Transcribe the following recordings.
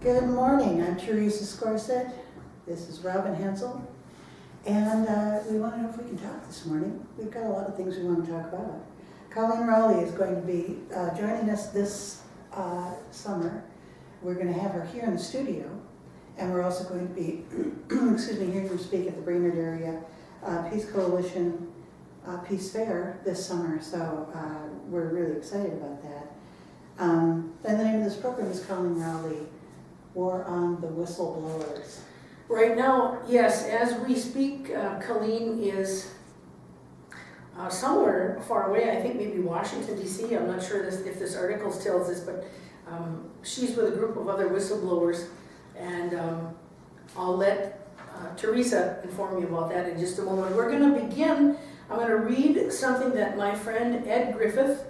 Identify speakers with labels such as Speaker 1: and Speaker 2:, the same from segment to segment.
Speaker 1: Good morning, I'm Teresa Scorsett. This is Rob and Hensel. And we want to know if we can talk this morning. We've got a lot of things we want to talk about. Coleen Rowley is going to be joining us this summer. We're going to have her here in the studio. And we're also going to be, hearing her speak at the Brainerd Area Peace Coalition Peace Fair this summer. So we're really excited about that. And the name of this program is Coleen Rowley, War on the Whistleblowers.
Speaker 2: Right now, yes, as we speak, Coleen is somewhere far away. I think maybe Washington, D.C. I'm not sure if this article tells this, but she's with a group of other whistleblowers, and I'll let Teresa inform you about that in just a moment. We're going to begin. I'm going to read something that my friend Ed Griffith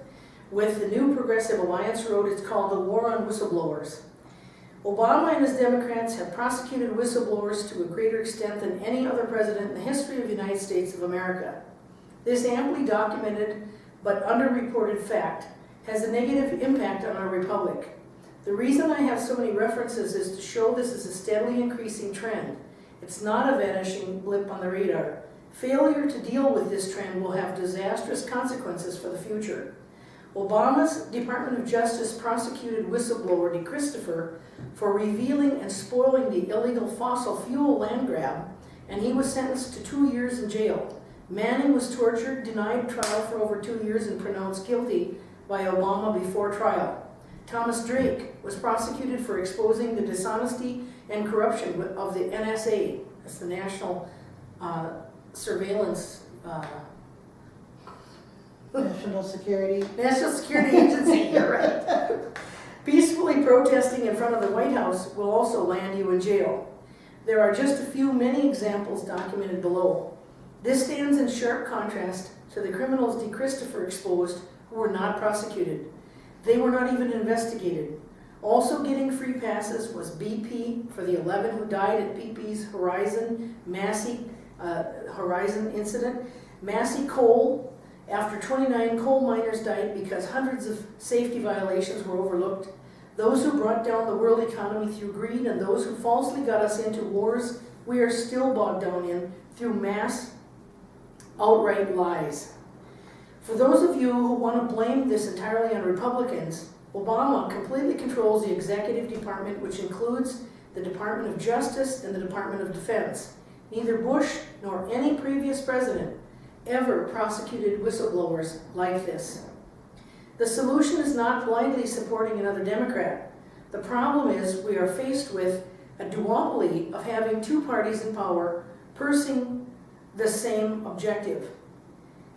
Speaker 2: with the New Progressive Alliance wrote. It's called The War on Whistleblowers. Obama and his Democrats have prosecuted whistleblowers to a greater extent than any other president in the history of the United States of America. This amply documented but underreported fact has a negative impact on our republic. The reason I have so many references is to show this is a steadily increasing trend. It's not a vanishing blip on the radar. Failure to deal with this trend will have disastrous consequences for the future. Obama's Department of Justice prosecuted whistleblower De Christopher for revealing and spoiling the illegal fossil fuel land grab, and he was sentenced to 2 years in jail. Manning was tortured, denied trial for over 2 years, and pronounced guilty by Obama before trial. Thomas Drake was prosecuted for exposing the dishonesty and corruption of the NSA, that's the National Surveillance
Speaker 1: National Security
Speaker 2: Agency, you're right. Peacefully protesting in front of the White House will also land you in jail. There are just a few many examples documented below. This stands in sharp contrast to the criminals De Christopher exposed who were not prosecuted. They were not even investigated. Also getting free passes was BP for the 11 who died at BP's Horizon incident. Massey Coal, after 29 coal miners died because hundreds of safety violations were overlooked. Those who brought down the world economy through greed, and those who falsely got us into wars we are still bogged down in through mass outright lies. For those of you who want to blame this entirely on Republicans, Obama completely controls the executive department, which includes the Department of Justice and the Department of Defense. Neither Bush nor any previous president ever prosecuted whistleblowers like this. The solution is not blindly supporting another Democrat. The problem is we are faced with a duopoly of having two parties in power pursuing the same objective.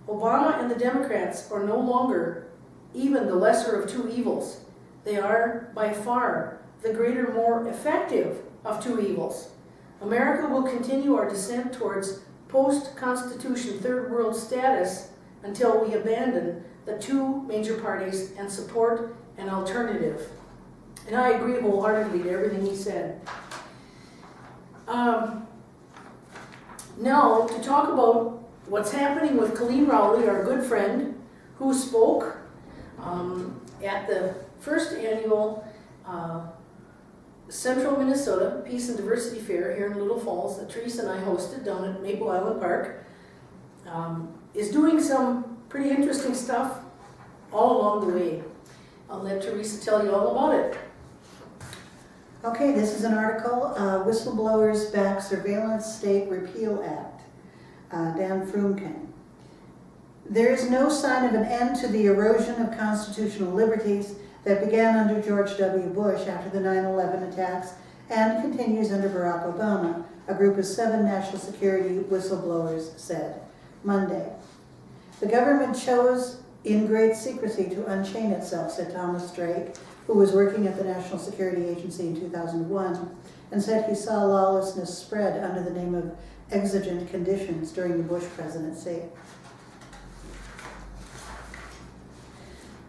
Speaker 2: Obama and the Democrats are no longer even the lesser of two evils. They are by far the greater, more effective of two evils. America will continue our descent towards post-Constitution third world status until we abandon the two major parties and support an alternative. And I agree wholeheartedly to everything he said. Now, to talk about what's happening with Coleen Rowley, our good friend, who spoke at the first annual Central Minnesota Peace and Diversity Fair here in Little Falls that Teresa and I hosted down at Maple Island Park, is doing some pretty interesting stuff all along the way. I'll let Teresa tell you all about it.
Speaker 1: Okay, this is an article, Whistleblowers Back Surveillance State Repeal Act, Dan Frumkin. There is no sign of an end to the erosion of constitutional liberties that began under George W. Bush after the 9/11 attacks and continues under Barack Obama, a group of 7 national security whistleblowers said Monday. The government chose in great secrecy to unchain itself, said Thomas Drake, who was working at the National Security Agency in 2001, and said he saw lawlessness spread under the name of exigent conditions during the Bush presidency.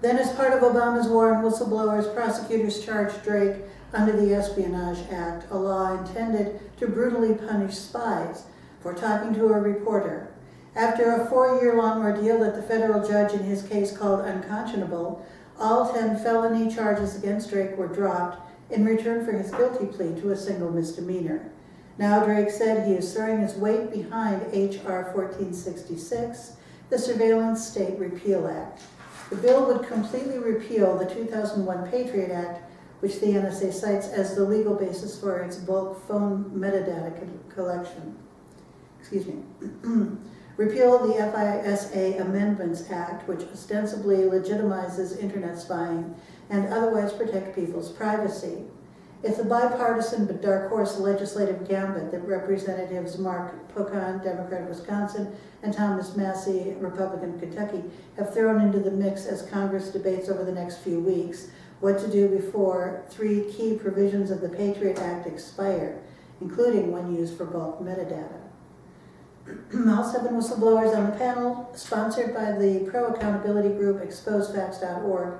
Speaker 1: Then, as part of Obama's war on whistleblowers, prosecutors charged Drake under the Espionage Act, a law intended to brutally punish spies for talking to a reporter. After a 4-year-long ordeal that the federal judge in his case called unconscionable, all 10 felony charges against Drake were dropped in return for his guilty plea to a single misdemeanor. Now, Drake said he is throwing his weight behind H.R. 1466, the Surveillance State Repeal Act. The bill would completely repeal the 2001 Patriot Act, which the NSA cites as the legal basis for its bulk phone metadata collection. Repeal the FISA Amendments Act, which ostensibly legitimizes internet spying and otherwise protect people's privacy. It's a bipartisan but dark horse legislative gambit that Representatives Mark Pocan, Democrat of Wisconsin, and Thomas Massey, Republican of Kentucky, have thrown into the mix as Congress debates over the next few weeks what to do before 3 key provisions of the Patriot Act expire, including one used for bulk metadata. All 7 whistleblowers on the panel, sponsored by the pro-accountability group exposefacts.org,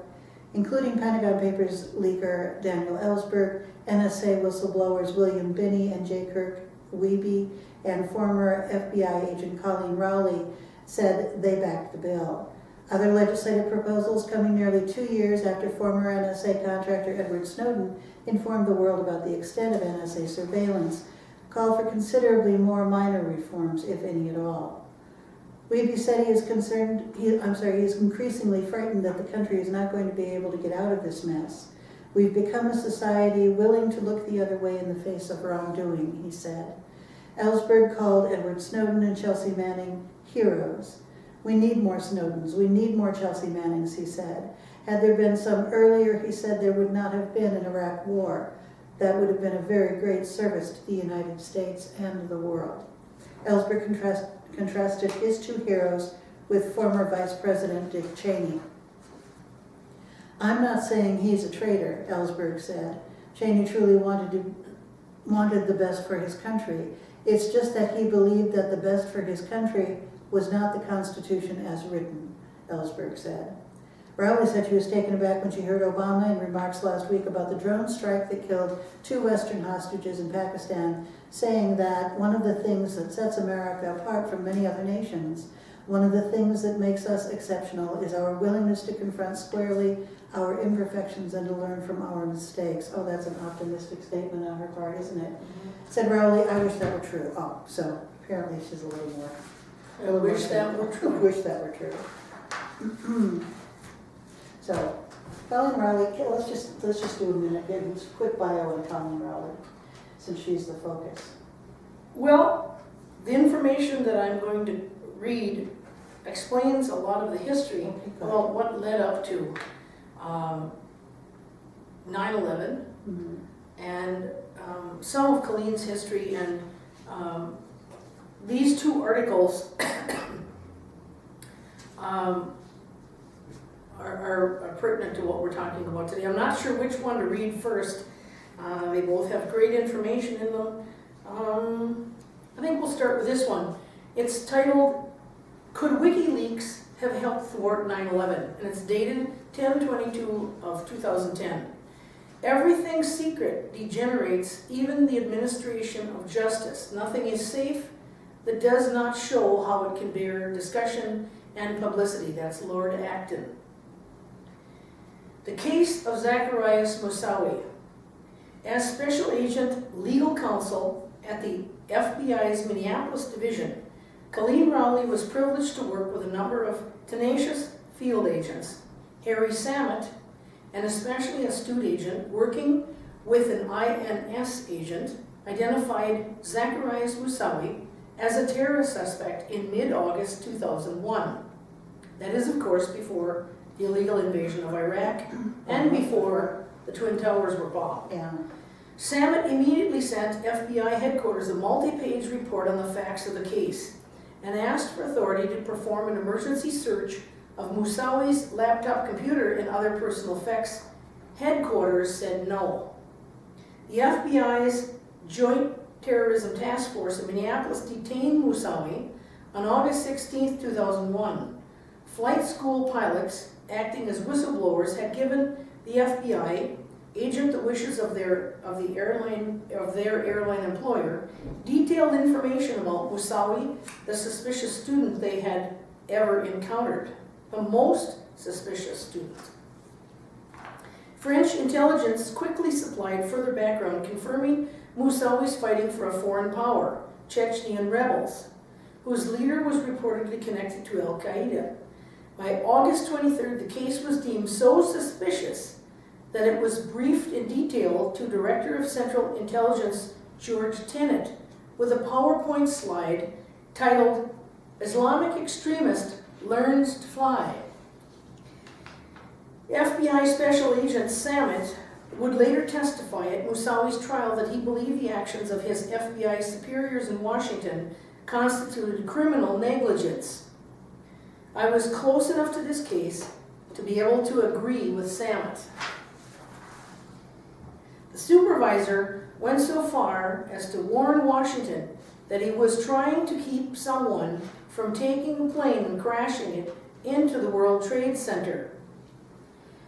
Speaker 1: including Pentagon Papers leaker Daniel Ellsberg, NSA whistleblowers William Binney and J. Kirk Wiebe, and former FBI agent Coleen Rowley, said they backed the bill. Other legislative proposals, coming nearly 2 years after former NSA contractor Edward Snowden informed the world about the extent of NSA surveillance, call for considerably more minor reforms, if any at all. Wiebe said he is increasingly frightened that the country is not going to be able to get out of this mess. We've become a society willing to look the other way in the face of wrongdoing, he said. Ellsberg called Edward Snowden and Chelsea Manning heroes. We need more Snowdens, we need more Chelsea Mannings, he said. Had there been some earlier, he said, there would not have been an Iraq war. That would have been a very great service to the United States and the world. Ellsberg contrasted his 2 heroes with former Vice President Dick Cheney. I'm not saying he's a traitor, Ellsberg said. Cheney truly wanted the best for his country. It's just that he believed that the best for his country was not the Constitution as written, Ellsberg said. Rowley said she was taken aback when she heard Obama in remarks last week about the drone strike that killed 2 Western hostages in Pakistan, saying that one of the things that sets America apart from many other nations, one of the things that makes us exceptional, is our willingness to confront squarely our imperfections and to learn from our mistakes. Oh, that's an optimistic statement on her part, isn't it? Said Rowley, I wish that were true. Oh, so apparently she's a little more.
Speaker 2: I wish that were true.
Speaker 1: Wish that were true. So, Coleen Rowley, let's just do a minute, give a quick bio on Coleen Rowley, since she's the focus.
Speaker 2: Well, the information that I'm going to read explains a lot of the history about what led up to 9/11 and some of Coleen's history, and these 2 articles are pertinent to what we're talking about today. I'm not sure which one to read first. They both have great information in them. I think we'll start with this one. It's titled, Could WikiLeaks Have Helped Thwart 9/11? And it's dated 10/22 of 2010. Everything secret degenerates, even the administration of justice. Nothing is safe that does not show how it can bear discussion and publicity. That's Lord Acton. The case of Zacarias Moussaoui. As Special Agent Legal Counsel at the FBI's Minneapolis Division, Coleen Rowley was privileged to work with a number of tenacious field agents. Harry Samet, an especially astute agent working with an INS agent, identified Zacarias Moussaoui as a terrorist suspect in mid-August 2001. That is, of course, before the illegal invasion of Iraq and before the Twin Towers were bombed.
Speaker 1: Yeah.
Speaker 2: Samet immediately sent FBI headquarters a multi-page report on the facts of the case and asked for authority to perform an emergency search of Moussaoui's laptop computer and other personal effects. Headquarters said no. The FBI's Joint Terrorism Task Force in Minneapolis detained Moussaoui on August 16, 2001. Flight school pilots, acting as whistleblowers, had given the FBI agent the wishes of their airline employer, detailed information about Moussaoui, the suspicious student they had ever encountered, the most suspicious student. French intelligence quickly supplied further background confirming Moussaoui's fighting for a foreign power, Chechnyan rebels, whose leader was reportedly connected to Al-Qaeda. By August 23rd, the case was deemed so suspicious that it was briefed in detail to Director of Central Intelligence George Tenet with a PowerPoint slide titled, "Islamic Extremist Learns to Fly." FBI Special Agent Samet would later testify at Moussaoui's trial that he believed the actions of his FBI superiors in Washington constituted criminal negligence. I was close enough to this case to be able to agree with Samet. The supervisor went so far as to warn Washington that he was trying to keep someone from taking a plane and crashing it into the World Trade Center.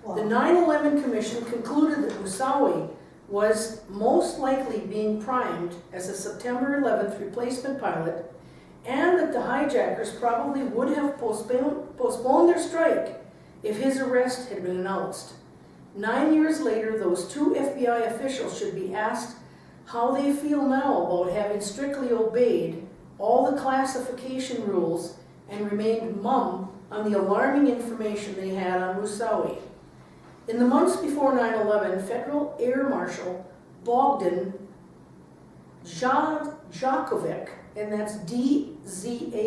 Speaker 1: Wow.
Speaker 2: The 9/11 Commission concluded that Moussaoui was most likely being primed as a September 11th replacement pilot, and that the hijackers probably would have postponed their strike if his arrest had been announced. 9 years later, those two FBI officials should be asked how they feel now about having strictly obeyed all the classification rules and remained mum on the alarming information they had on Moussaoui. In the months before 9/11, Federal Air Marshal Bogdan Djakovic, and that's Dzakovic,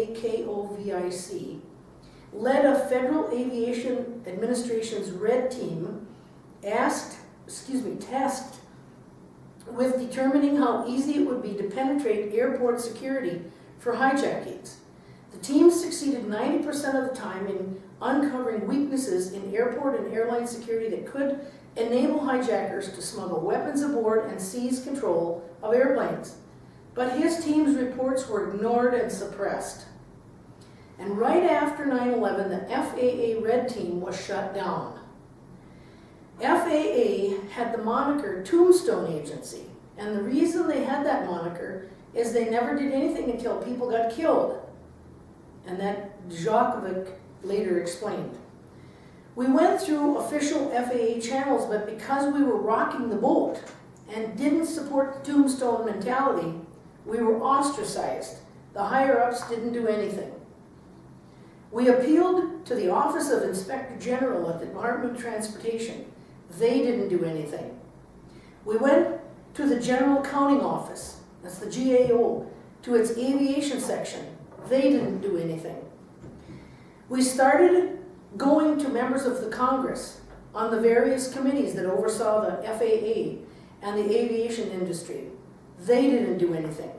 Speaker 2: led a Federal Aviation Administration's Red Team tasked with determining how easy it would be to penetrate airport security for hijackings. The team succeeded 90% of the time in uncovering weaknesses in airport and airline security that could enable hijackers to smuggle weapons aboard and seize control of airplanes. But his team's reports were ignored and suppressed. And right after 9/11, the FAA Red Team was shut down. FAA had the moniker Tombstone Agency, and the reason they had that moniker is they never did anything until people got killed. And that Djakovic later explained. We went through official FAA channels, but because we were rocking the boat and didn't support the tombstone mentality, we were ostracized. The higher-ups didn't do anything. We appealed to the Office of Inspector General at the Department of Transportation. They didn't do anything. We went to the General Accounting Office, that's the GAO, to its aviation section. They didn't do anything. We started going to members of the Congress on the various committees that oversaw the FAA and the aviation industry. They didn't do anything.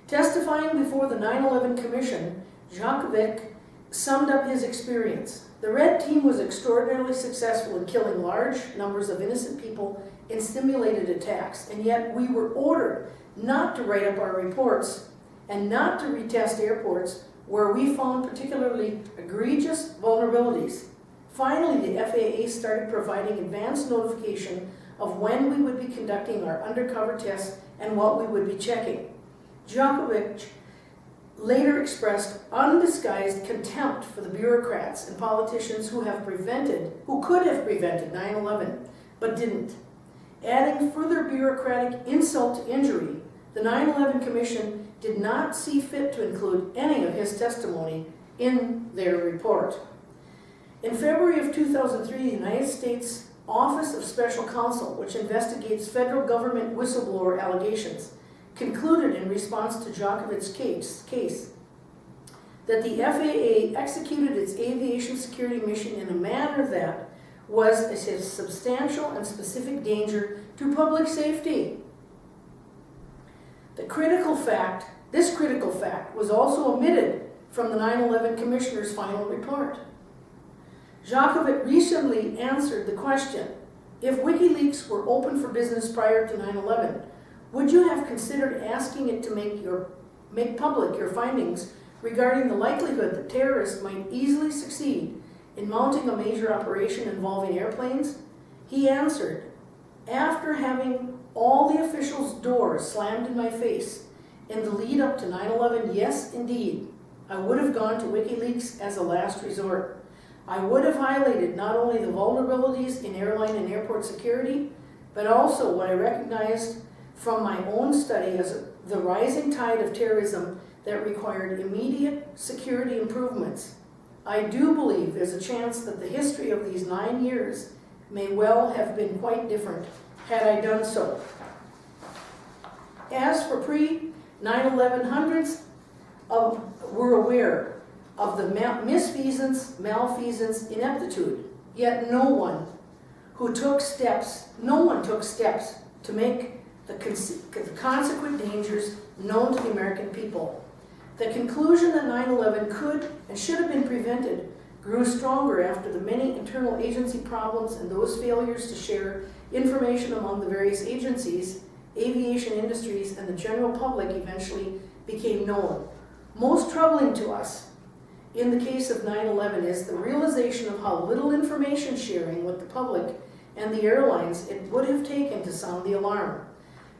Speaker 2: Testifying before the 9/11 Commission, Djakovic summed up his experience. The Red Team was extraordinarily successful in killing large numbers of innocent people in simulated attacks, and yet we were ordered not to write up our reports and not to retest airports where we found particularly egregious vulnerabilities. Finally, the FAA started providing advance notification of when we would be conducting our undercover tests and what we would be checking. Djakovic later expressed undisguised contempt for the bureaucrats and politicians who could have prevented 9/11, but didn't. Adding further bureaucratic insult to injury, the 9/11 Commission did not see fit to include any of his testimony in their report. In February of 2003, the United States Office of Special Counsel, which investigates federal government whistleblower allegations, concluded in response to Djakovic's case that the FAA executed its aviation security mission in a manner that was a substantial and specific danger to public safety. This critical fact was also omitted from the 9/11 Commissioner's final report. Djakovic recently answered the question, if WikiLeaks were open for business prior to 9/11, would you have considered asking it to make public your findings regarding the likelihood that terrorists might easily succeed in mounting a major operation involving airplanes? He answered, after having all the officials' doors slammed in my face in the lead up to 9/11, yes, indeed, I would have gone to WikiLeaks as a last resort. I would have highlighted not only the vulnerabilities in airline and airport security, but also what I recognized from my own study as the rising tide of terrorism that required immediate security improvements. I do believe there's a chance that the history of these 9 years may well have been quite different had I done so. As for pre-9/11, hundreds were aware of the misfeasance, malfeasance, ineptitude, yet no one took steps to make the consequent dangers known to the American people. The conclusion that 9/11 could and should have been prevented grew stronger after the many internal agency problems and those failures to share information among the various agencies, aviation industries, and the general public eventually became known. Most troubling to us in the case of 9/11 is the realization of how little information sharing with the public and the airlines it would have taken to sound the alarm.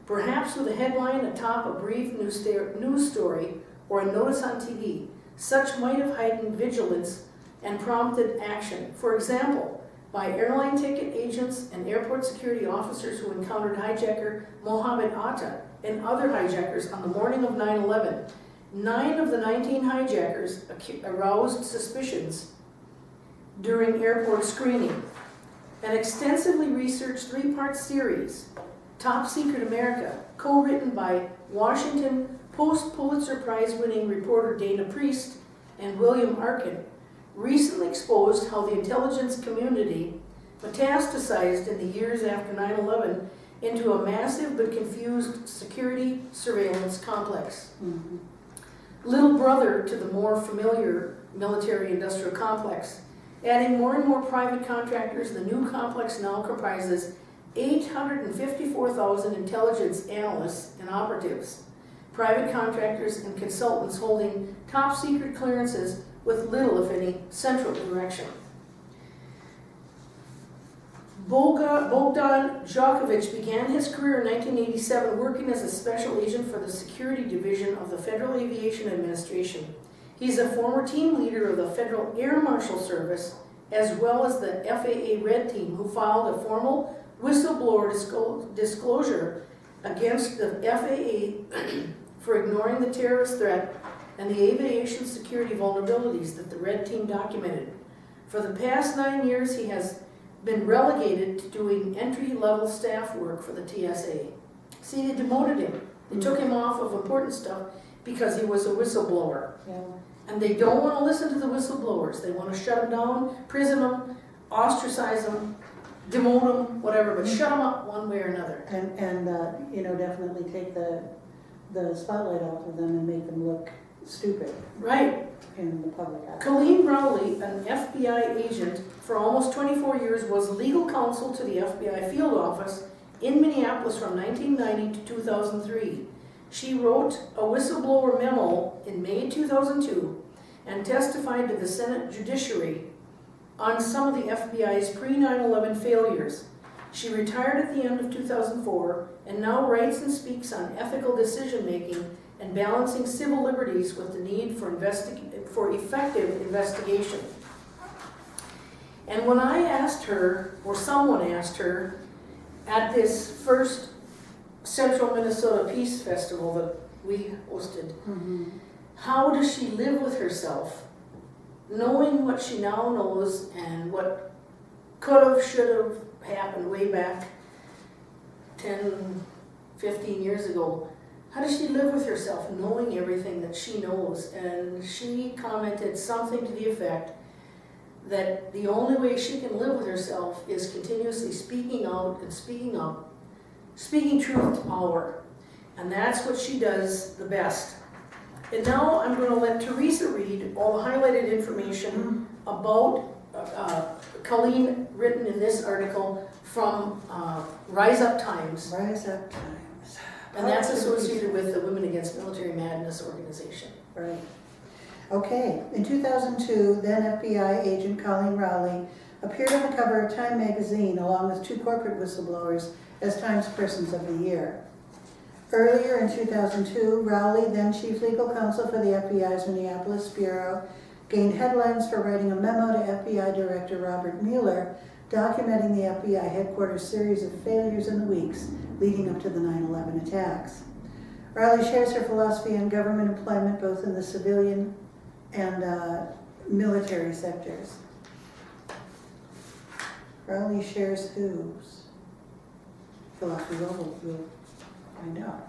Speaker 2: Perhaps with a headline atop a brief news story or a notice on TV, such might have heightened vigilance and prompted action. For example, by airline ticket agents and airport security officers who encountered hijacker Mohammed Atta and other hijackers on the morning of 9/11. 9 of the 19 hijackers aroused suspicions during airport screening. An extensively researched 3-part series, Top Secret America, co-written by Washington Post Pulitzer Prize-winning reporter Dana Priest and William Arkin, recently exposed how the intelligence community metastasized in the years after 9/11 into a massive but confused security surveillance complex. Mm-hmm. Little brother to the more familiar military-industrial complex. Adding more and more private contractors, the new complex now comprises 854,000 intelligence analysts and operatives, private contractors and consultants holding top secret clearances with little, if any, central direction. Bogdan Djokovic began his career in 1987 working as a special agent for the Security Division of the Federal Aviation Administration. He's a former team leader of the Federal Air Marshal Service, as well as the FAA Red Team, who filed a formal whistleblower disclosure against the FAA for ignoring the terrorist threat and the aviation security vulnerabilities that the Red Team documented. For the past 9 years, he has been relegated to doing entry-level staff work for the TSA. See, they demoted him. They took him off of important stuff because he was a whistleblower. Yeah. And they don't want to listen to the whistleblowers. They want to shut them down, prison them, ostracize them, demote them, whatever, but shut them up one way or another.
Speaker 1: And definitely take the spotlight off of them and make them look stupid.
Speaker 2: Right.
Speaker 1: In the public eye.
Speaker 2: Coleen Rowley, an FBI agent for almost 24 years, was legal counsel to the FBI field office in Minneapolis from 1990 to 2003. She wrote a whistleblower memo in May 2002 and testified to the Senate Judiciary on some of the FBI's pre-9/11 failures. She retired at the end of 2004 and now writes and speaks on ethical decision-making and balancing civil liberties with the need for effective investigation. And when I asked her, or someone asked her, at this first Central Minnesota Peace Festival that we hosted, how does she live with herself, knowing what she now knows and what could have, should have happened way back 10, 15 years ago? How does she live with herself knowing everything that she knows? And she commented something to the effect that the only way she can live with herself is continuously speaking out and speaking up, speaking truth to power. And that's what she does the best. And now I'm going to let Teresa read all the highlighted information about Coleen, written in this article from Rise Up Times.
Speaker 1: Rise Up Times.
Speaker 2: And that's associated with the Women Against Military Madness organization.
Speaker 1: Right. Okay. In 2002, then FBI agent Coleen Rowley appeared on the cover of Time magazine along with 2 corporate whistleblowers as Time's Persons of the Year. Earlier in 2002, Rowley, then chief legal counsel for the FBI's Minneapolis Bureau, gained headlines for writing a memo to FBI Director Robert Mueller documenting the FBI headquarters' series of failures in the weeks leading up to the 9/11 attacks. Rowley shares her philosophy on government employment both in the civilian and military sectors. Rowley shares whose philosophy? We'll find out.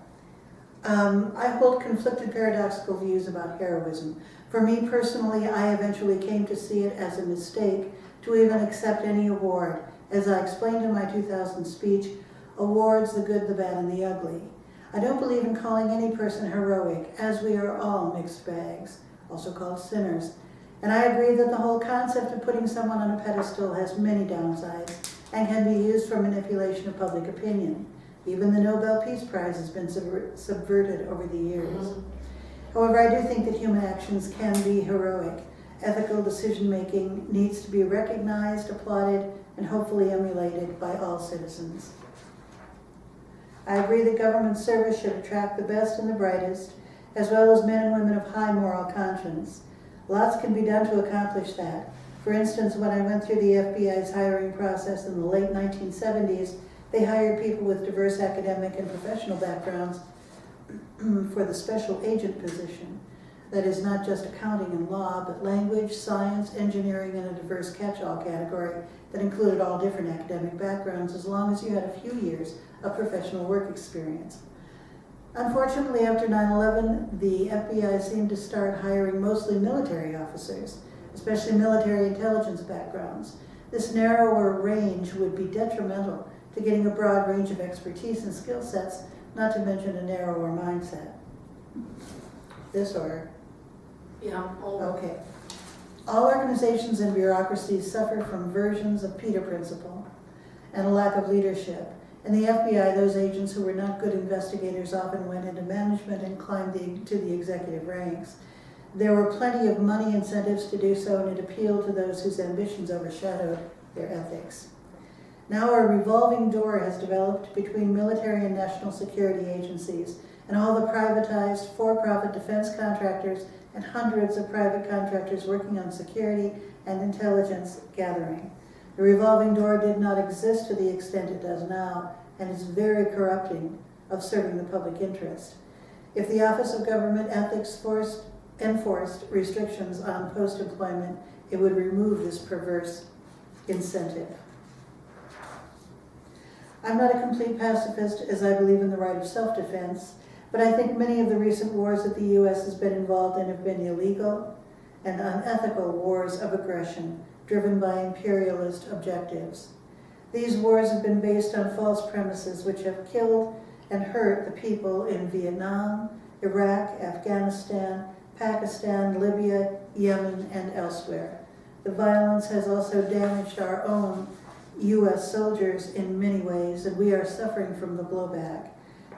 Speaker 1: I hold conflicted paradoxical views about heroism. For me personally, I eventually came to see it as a mistake to even accept any award. As I explained in my 2000 speech, awards the good, the bad, and the ugly. I don't believe in calling any person heroic, as we are all mixed bags, also called sinners. And I agree that the whole concept of putting someone on a pedestal has many downsides and can be used for manipulation of public opinion. Even the Nobel Peace Prize has been subverted over the years. However, I do think that human actions can be heroic. Ethical decision-making needs to be recognized, applauded, and hopefully emulated by all citizens. I agree that government service should attract the best and the brightest, as well as men and women of high moral conscience. Lots can be done to accomplish that. For instance, when I went through the FBI's hiring process in the late 1970s, they hired people with diverse academic and professional backgrounds for the special agent position. That is not just accounting and law, but language, science, engineering, and a diverse catch-all category that included all different academic backgrounds as long as you had a few years of professional work experience. Unfortunately, after 9/11, the FBI seemed to start hiring mostly military officers, especially military intelligence backgrounds. This narrower range would be detrimental to getting a broad range of expertise and skill sets, not to mention a narrower mindset. This order.
Speaker 2: Yeah.
Speaker 1: Okay. All organizations and bureaucracies suffer from versions of Peter Principle and a lack of leadership. In the FBI, those agents who were not good investigators often went into management and climbed to the executive ranks. There were plenty of money incentives to do so, and it appealed to those whose ambitions overshadowed their ethics. Now a revolving door has developed between military and national security agencies and all the privatized for-profit defense contractors and hundreds of private contractors working on security and intelligence gathering. The revolving door did not exist to the extent it does now, and is very corrupting of serving the public interest. If the Office of Government Ethics enforced restrictions on post-employment, it would remove this perverse incentive. I'm not a complete pacifist, as I believe in the right of self-defense, but I think many of the recent wars that the U.S. has been involved in have been illegal and unethical wars of aggression, driven by imperialist objectives. These wars have been based on false premises which have killed and hurt the people in Vietnam, Iraq, Afghanistan, Pakistan, Libya, Yemen, and elsewhere. The violence has also damaged our own U.S. soldiers in many ways, and we are suffering from the blowback.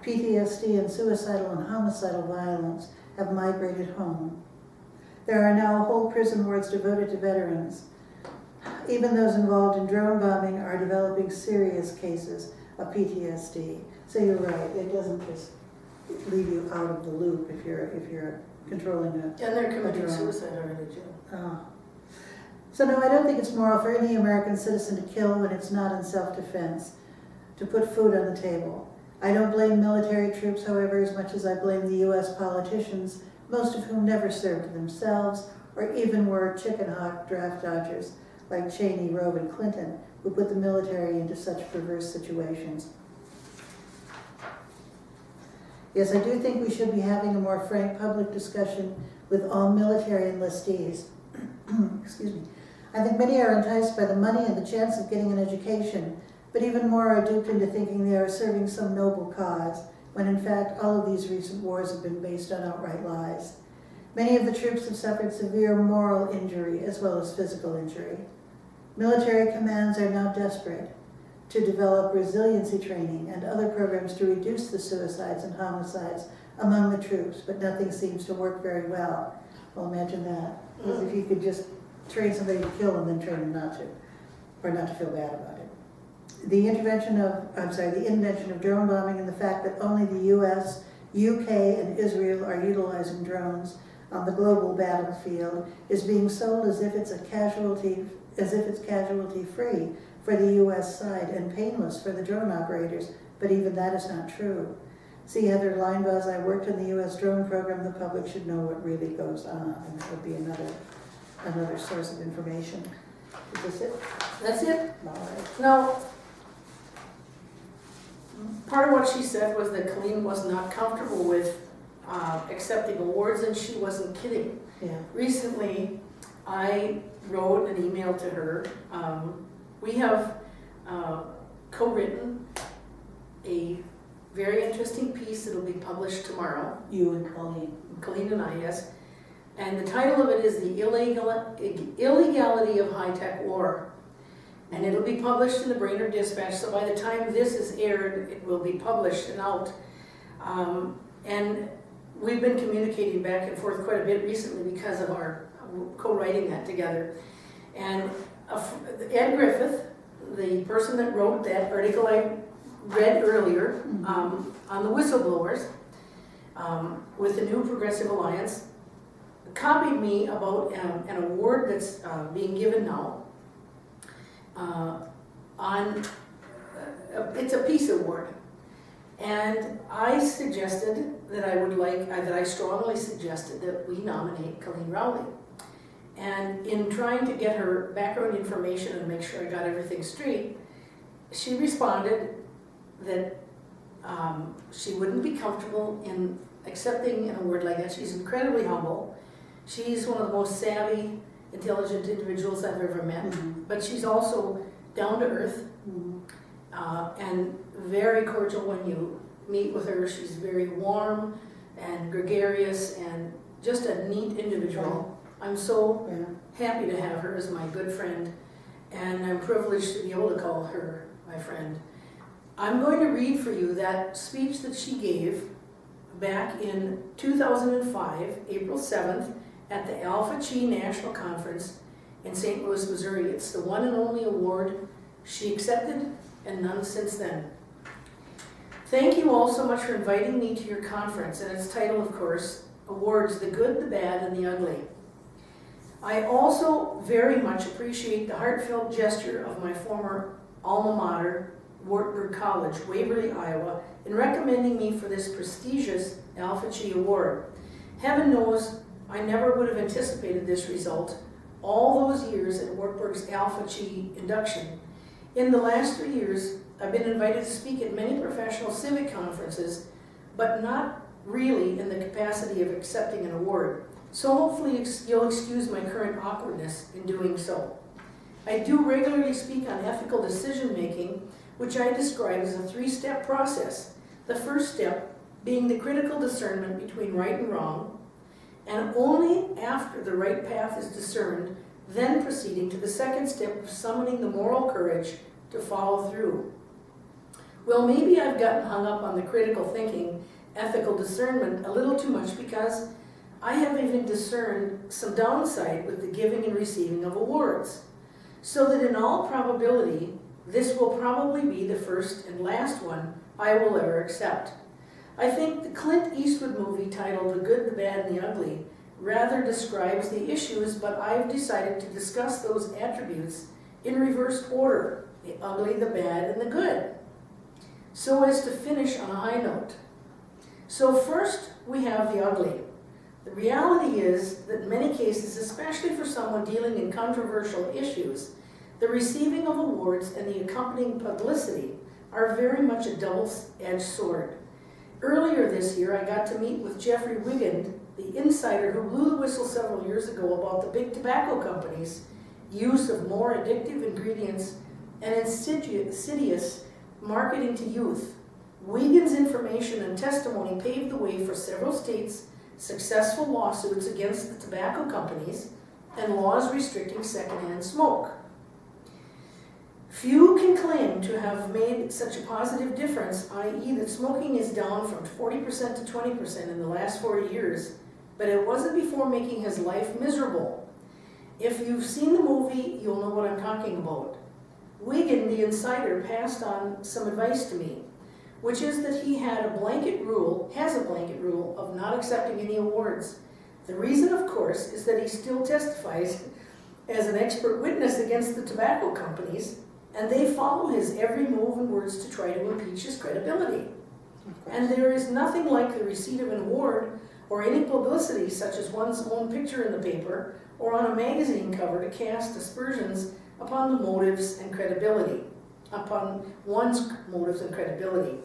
Speaker 1: PTSD and suicidal and homicidal violence have migrated home. There are now whole prison wards devoted to veterans. Even those involved in drone bombing are developing serious cases of PTSD. So you're right, it doesn't just leave you out of the loop if you're controlling a
Speaker 2: And they're committing
Speaker 1: drone.
Speaker 2: suicide already too.
Speaker 1: So no, I don't think it's moral for any American citizen to kill when it's not in self-defense, to put food on the table. I don't blame military troops, however, as much as I blame the U.S. politicians, most of whom never served themselves or even were chicken hawk draft dodgers like Cheney, Rove, and Clinton, who put the military into such perverse situations. Yes, I do think we should be having a more frank public discussion with all military enlistees. Excuse me. I think many are enticed by the money and the chance of getting an education, but even more are duped into thinking they are serving some noble cause, when in fact all of these recent wars have been based on outright lies. Many of the troops have suffered severe moral injury as well as physical injury. Military commands are now desperate to develop resiliency training and other programs to reduce the suicides and homicides among the troops, but nothing seems to work very well. Well, imagine that. As if you could just train somebody to kill and then train them not to, or not to feel bad about it. The invention of drone bombing and the fact that only the US, UK, and Israel are utilizing drones on the global battlefield is being sold as if it's casualty free for the U.S. side and painless for the drone operators, but even that is not true. See, Heather Linebuzz, I worked in the U.S. drone program. The public should know what really goes on, and that would be another source of information. Is this it?
Speaker 2: That's it.
Speaker 1: All right.
Speaker 2: Now, part of what she said was that Coleen was not comfortable with accepting awards, and she wasn't kidding.
Speaker 1: Yeah.
Speaker 2: Recently, I wrote an email to her. We have co-written a very interesting piece that will be published tomorrow.
Speaker 1: You and Coleen.
Speaker 2: Coleen and I, yes. And the title of it is The Illegality of High-Tech War. And it'll be published in the Brainerd Dispatch, so by the time this is aired, it will be published and out. And we've been communicating back and forth quite a bit recently because of our co-writing that together. And Ed Griffith, the person that wrote that article I read earlier on the whistleblowers with the New Progressive Alliance, copied me about an award that's being given now it's a peace award. And I suggested that I strongly suggested that we nominate Coleen Rowley. And in trying to get her background information and make sure I got everything straight, she responded that she wouldn't be comfortable in accepting an award like that. She's incredibly humble. She's one of the most savvy, intelligent individuals I've ever met, but she's also down to earth and very cordial when you meet with her. She's very warm and gregarious and just a neat individual. I'm so happy to have her as my good friend, and I'm privileged to be able to call her my friend. I'm going to read for you that speech that she gave back in 2005, April 7th, at the Alpha Chi National Conference in St. Louis, Missouri. It's the one and only award she accepted, and none since then. Thank you all so much for inviting me to your conference, and its title, of course, Awards, the Good, the Bad, and the Ugly. I also very much appreciate the heartfelt gesture of my former alma mater, Wartburg College, Waverly, Iowa, in recommending me for this prestigious Alpha Chi Award. Heaven knows I never would have anticipated this result all those years at Wartburg's Alpha Chi induction. In the last 3 years, I've been invited to speak at many professional civic conferences, but not really in the capacity of accepting an award. So hopefully you'll excuse my current awkwardness in doing so. I do regularly speak on ethical decision making, which I describe as a 3-step process. The first step being the critical discernment between right and wrong, and only after the right path is discerned, then proceeding to the second step of summoning the moral courage to follow through. Well, maybe I've gotten hung up on the critical thinking, ethical discernment a little too much, because I have even discerned some downside with the giving and receiving of awards. So that in all probability, this will probably be the first and last one I will ever accept. I think the Clint Eastwood movie titled The Good, the Bad, and the Ugly rather describes the issues, but I've decided to discuss those attributes in reversed order, the ugly, the bad, and the good, so as to finish on a high note. So first, we have the ugly. The reality is that in many cases, especially for someone dealing in controversial issues, the receiving of awards and the accompanying publicity are very much a double-edged sword. Earlier this year, I got to meet with Jeffrey Wiggin, the insider who blew the whistle several years ago about the big tobacco companies' use of more addictive ingredients and insidious marketing to youth. Wiggins' information and testimony paved the way for several states' successful lawsuits against the tobacco companies and laws restricting secondhand smoke. Few can claim to have made such a positive difference, i.e. that smoking is down from 40% to 20% in the last 4 years, but it wasn't before making his life miserable. If you've seen the movie, you'll know what I'm talking about. Wiggin, the insider, passed on some advice to me, which is that he has a blanket rule of not accepting any awards, The reason, of course, is that he still testifies as an expert witness against the tobacco companies, and they follow his every move and words to try to impeach his credibility. And there is nothing like the receipt of an award or any publicity, such as one's own picture in the paper or on a magazine cover, to cast aspersions upon the motives and credibility, upon one's motives and credibility.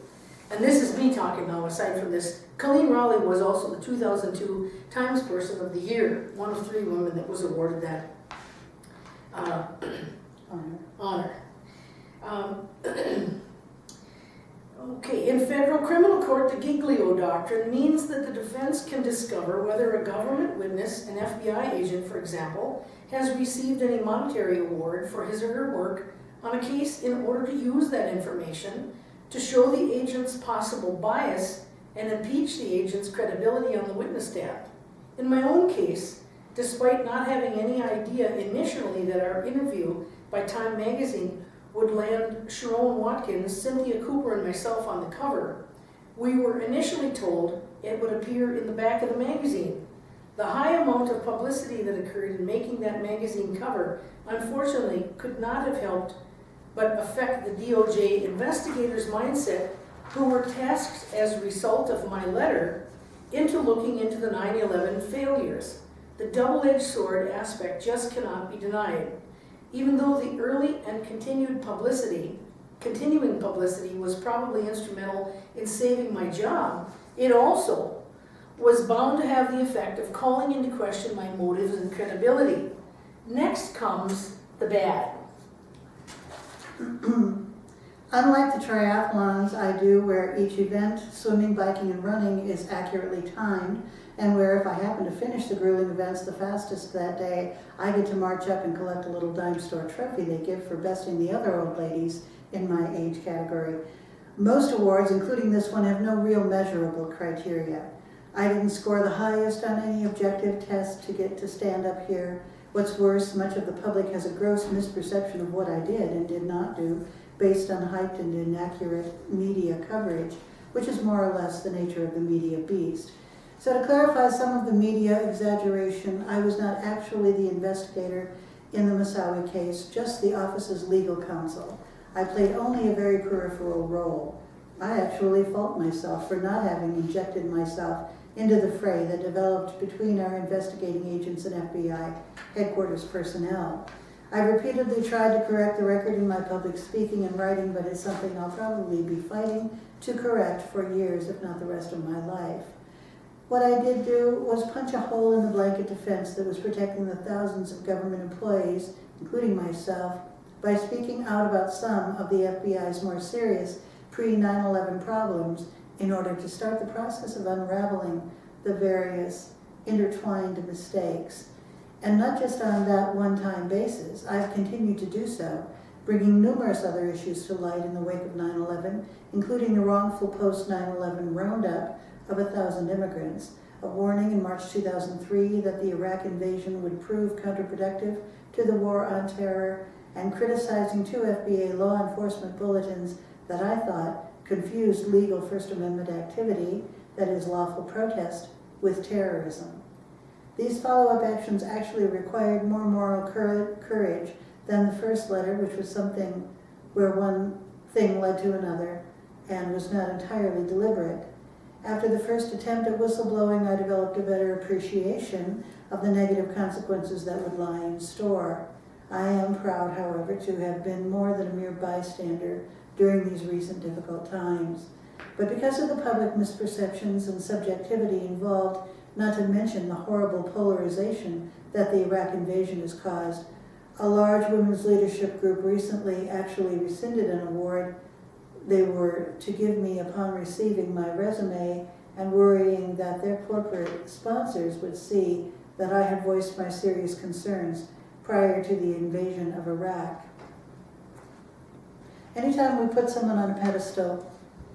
Speaker 2: And this is me talking now, aside from this. Coleen Rowley was also the 2002 Times Person of the Year, one of 3 women that was awarded that honor. Okay, in federal criminal court, the Giglio doctrine means that the defense can discover whether a government witness, an FBI agent for example, has received any monetary award for his or her work on a case in order to use that information to show the agent's possible bias and impeach the agent's credibility on the witness stand. In my own case, despite not having any idea initially that our interview by Time magazine would land Sharon Watkins, Cynthia Cooper, and myself on the cover, we were initially told it would appear in the back of the magazine. The high amount of publicity that occurred in making that magazine cover unfortunately could not have helped but affect the DOJ investigators' mindset, who were tasked as a result of my letter into looking into the 9/11 failures. The double-edged sword aspect just cannot be denied. Even though the early and continuing publicity was probably instrumental in saving my job, it also was bound to have the effect of calling into question my motives and credibility. Next comes the bad.
Speaker 1: Unlike the triathlons I do, where each event, swimming, biking, and running, is accurately timed, and where if I happen to finish the grueling events the fastest that day, I get to march up and collect a little dime store trophy they give for besting the other old ladies in my age category. Most awards, including this one, have no real measurable criteria. I didn't score the highest on any objective test to get to stand up here. What's worse, much of the public has a gross misperception of what I did and did not do, based on hyped and inaccurate media coverage, which is more or less the nature of the media beast. So to clarify some of the media exaggeration, I was not actually the investigator in the Moussaoui case, just the office's legal counsel. I played only a very peripheral role. I actually fault myself for not having injected myself into the fray that developed between our investigating agents and FBI headquarters personnel. I've repeatedly tried to correct the record in my public speaking and writing, but it's something I'll probably be fighting to correct for years, if not the rest of my life. What I did do was punch a hole in the blanket defense that was protecting the thousands of government employees, including myself, by speaking out about some of the FBI's more serious pre-9/11 problems in order to start the process of unraveling the various intertwined mistakes. And not just on that one-time basis, I've continued to do so, bringing numerous other issues to light in the wake of 9/11, including the wrongful post-9/11 roundup of 1,000 immigrants, a warning in March 2003 that the Iraq invasion would prove counterproductive to the war on terror, and criticizing 2 FBA law enforcement bulletins that I thought confused legal First Amendment activity, that is lawful protest, with terrorism. These follow-up actions actually required more moral courage than the first letter, which was something where one thing led to another and was not entirely deliberate. After the first attempt at whistleblowing, I developed a better appreciation of the negative consequences that would lie in store. I am proud, however, to have been more than a mere bystander during these recent difficult times. But because of the public misperceptions and subjectivity involved, not to mention the horrible polarization that the Iraq invasion has caused, a large women's leadership group recently actually rescinded an award they were to give me upon receiving my resume, and worrying that their corporate sponsors would see that I had voiced my serious concerns prior to the invasion of Iraq. Anytime we put someone on a pedestal,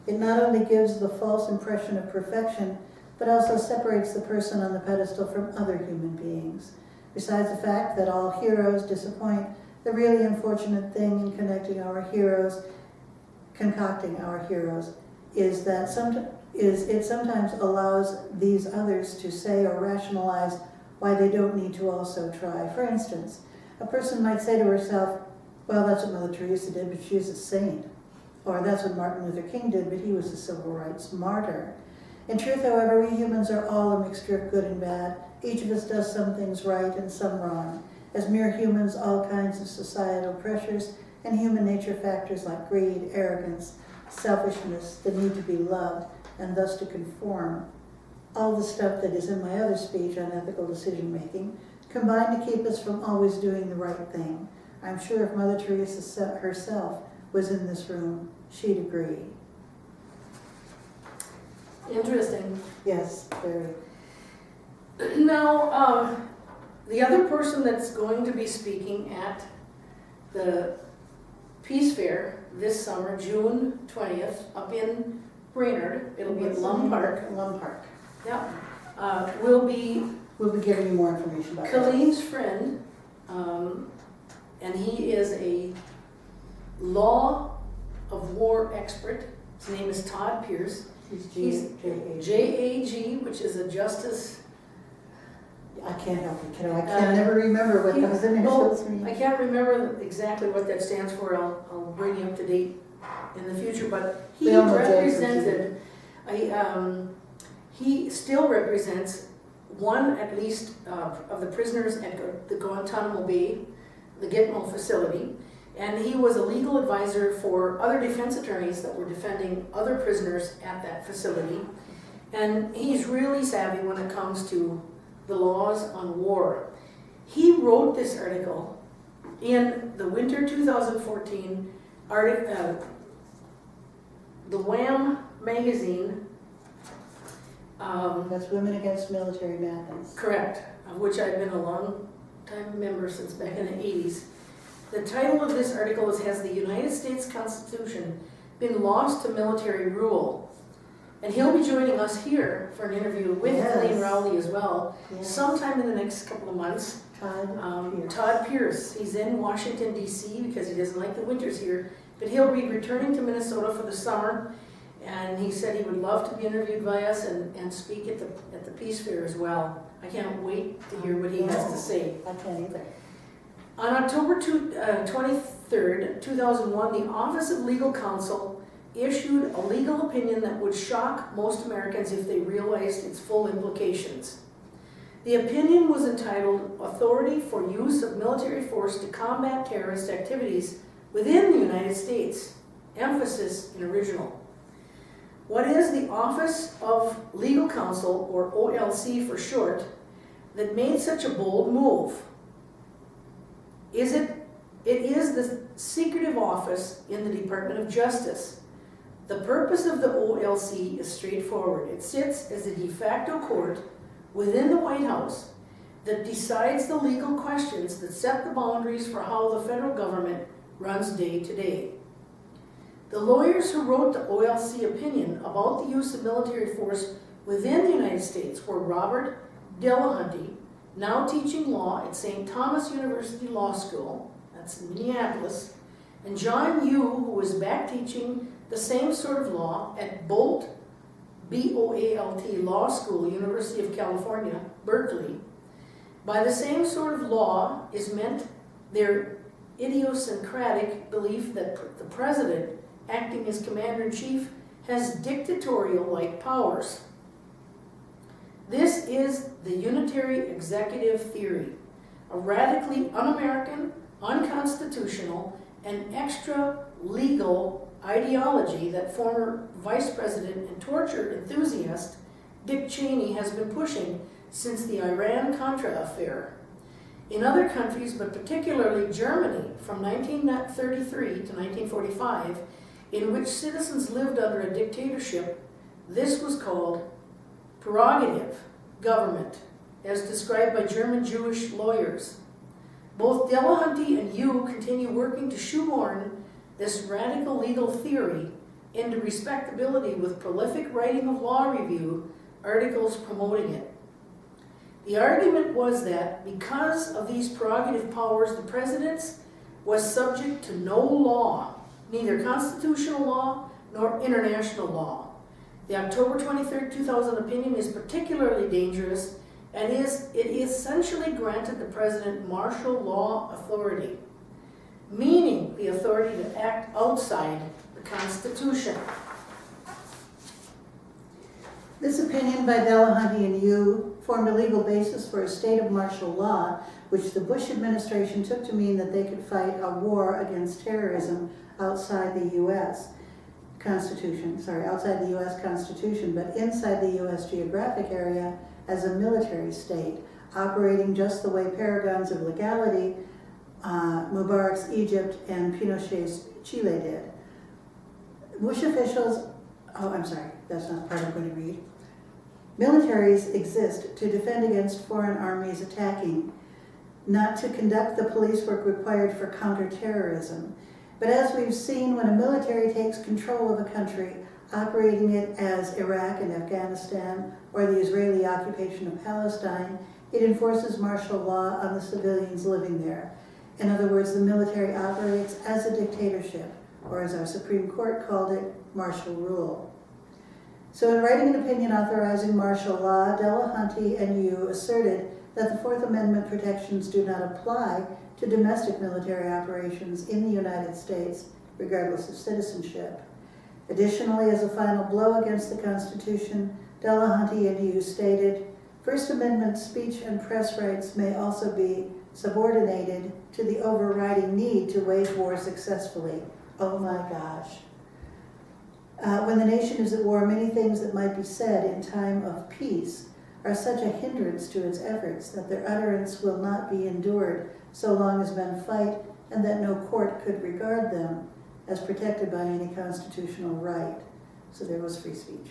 Speaker 1: it not only gives the false impression of perfection, but also separates the person on the pedestal from other human beings. Besides the fact that all heroes disappoint, the really unfortunate thing in concocting our heroes, is that is it sometimes allows these others to say or rationalize why they don't need to also try. For instance, a person might say to herself, well, that's what Mother Teresa did, but she's a saint. Or that's what Martin Luther King did, but he was a civil rights martyr. In truth, however, we humans are all a mixture of good and bad. Each of us does some things right and some wrong. As mere humans, all kinds of societal pressures and human nature factors like greed, arrogance, selfishness, the need to be loved, and thus to conform, all the stuff that is in my other speech on ethical decision making, combine to keep us from always doing the right thing. I'm sure if Mother Teresa herself was in this room, she'd agree.
Speaker 2: Interesting.
Speaker 1: Yes, very.
Speaker 2: Now, the other person that's going to be speaking at the Peace Fair this summer, June 20th, up in Brainerd, it'll be at Lum Park.
Speaker 1: Lum Park.
Speaker 2: Yeah. Will be
Speaker 1: We'll be giving you more information about that.
Speaker 2: Coleen's friend, and he is a law of war expert. His name is Todd Pierce. He's JAG, which is a justice.
Speaker 1: I can't help it, kiddo. I can never remember what those initials mean.
Speaker 2: I can't remember exactly what that stands for. I'll bring you up to date in the future. But he represented, he still represents one at least of the prisoners at the Guantanamo Bay, the Gitmo facility. And he was a legal advisor for other defense attorneys that were defending other prisoners at that facility. And he's really savvy when it comes to the laws on war. He wrote this article in the winter 2014 the Wham magazine.
Speaker 1: That's Women Against Military Madness.
Speaker 2: Correct, of which I've been a long time member since back in the 80s. The title of this article is, Has the United States Constitution Been Lost to Military Rule? And he'll be joining us here for an interview with Coleen Rowley as well, sometime in the next couple of months. Todd Pierce. He's in Washington, D.C. because he doesn't like the winters here, but he'll be returning to Minnesota for the summer, and he said he would love to be interviewed by us and speak at the Peace Fair as well. I can't wait to hear what he has to say.
Speaker 1: I can't either.
Speaker 2: On October 23rd, 2001, the Office of Legal Counsel issued a legal opinion that would shock most Americans if they realized its full implications. The opinion was entitled, Authority for Use of Military Force to Combat Terrorist Activities Within the United States. Emphasis in original. What is the Office of Legal Counsel, or OLC for short, that made such a bold move? It is the secretive office in the Department of Justice. The purpose of the OLC is straightforward. It sits as a de facto court within the White House that decides the legal questions that set the boundaries for how the federal government runs day to day. The lawyers who wrote the OLC opinion about the use of military force within the United States were Robert Dillahunty, now teaching law at St. Thomas University Law School, that's in Minneapolis, and John Yu, who was back teaching the same sort of law at Boalt, B-O-A-L-T Law School, University of California, Berkeley. By the same sort of law is meant their idiosyncratic belief that the president, acting as commander-in-chief, has dictatorial-like powers. This is the unitary executive theory, a radically un-American, unconstitutional, and extra-legal ideology that former Vice President and torture enthusiast Dick Cheney has been pushing since the Iran-Contra affair. In other countries, but particularly Germany, from 1933 to 1945, in which citizens lived under a dictatorship, this was called prerogative government, as described by German Jewish lawyers. Both Dillahunty and Yu continue working to shoehorn this radical legal theory into respectability with prolific writing of law review articles promoting it. The argument was that because of these prerogative powers, the president was subject to no law, neither constitutional law nor international law. The October 23rd, 2000 opinion is particularly dangerous and it essentially granted the president martial law authority, meaning the authority to act outside the Constitution.
Speaker 1: This opinion by Delahunty and Yu formed a legal basis for a state of martial law, which the Bush administration took to mean that they could fight a war against terrorism outside the U.S. Constitution, outside the U.S. Constitution, but inside the U.S. geographic area as a military state, operating just the way paragons of legality, Mubarak's Egypt and Pinochet's Chile did. Bush officials, that's not the part I'm going to read. Militaries exist to defend against foreign armies attacking, not to conduct the police work required for counterterrorism. But as we've seen, when a military takes control of a country, operating it as Iraq and Afghanistan or the Israeli occupation of Palestine, it enforces martial law on the civilians living there. In other words, the military operates as a dictatorship, or as our Supreme Court called it, martial rule. So in writing an opinion authorizing martial law, Delahunty and Yu asserted that the Fourth Amendment protections do not apply to domestic military operations in the United States, regardless of citizenship. Additionally, as a final blow against the Constitution, Delahunty and Yu stated, First Amendment speech and press rights may also be subordinated to the overriding need to wage war successfully. Oh my gosh. When the nation is at war, many things that might be said in time of peace are such a hindrance to its efforts that their utterance will not be endured so long as men fight, and that no court could regard them as protected by any constitutional right. So there was free speech.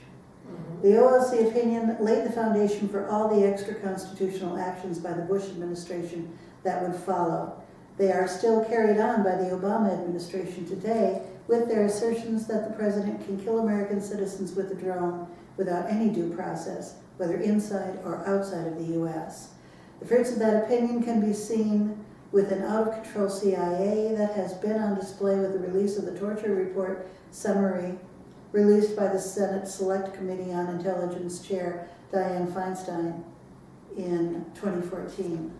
Speaker 1: The OLC opinion laid the foundation for all the extra constitutional actions by the Bush administration that would follow. They are still carried on by the Obama administration today with their assertions that the president can kill American citizens with a drone without any due process, whether inside or outside of the U.S. The fruits of that opinion can be seen with an out-of-control CIA that has been on display with the release of the torture report summary released by the Senate Select Committee on Intelligence Chair Dianne Feinstein in 2014.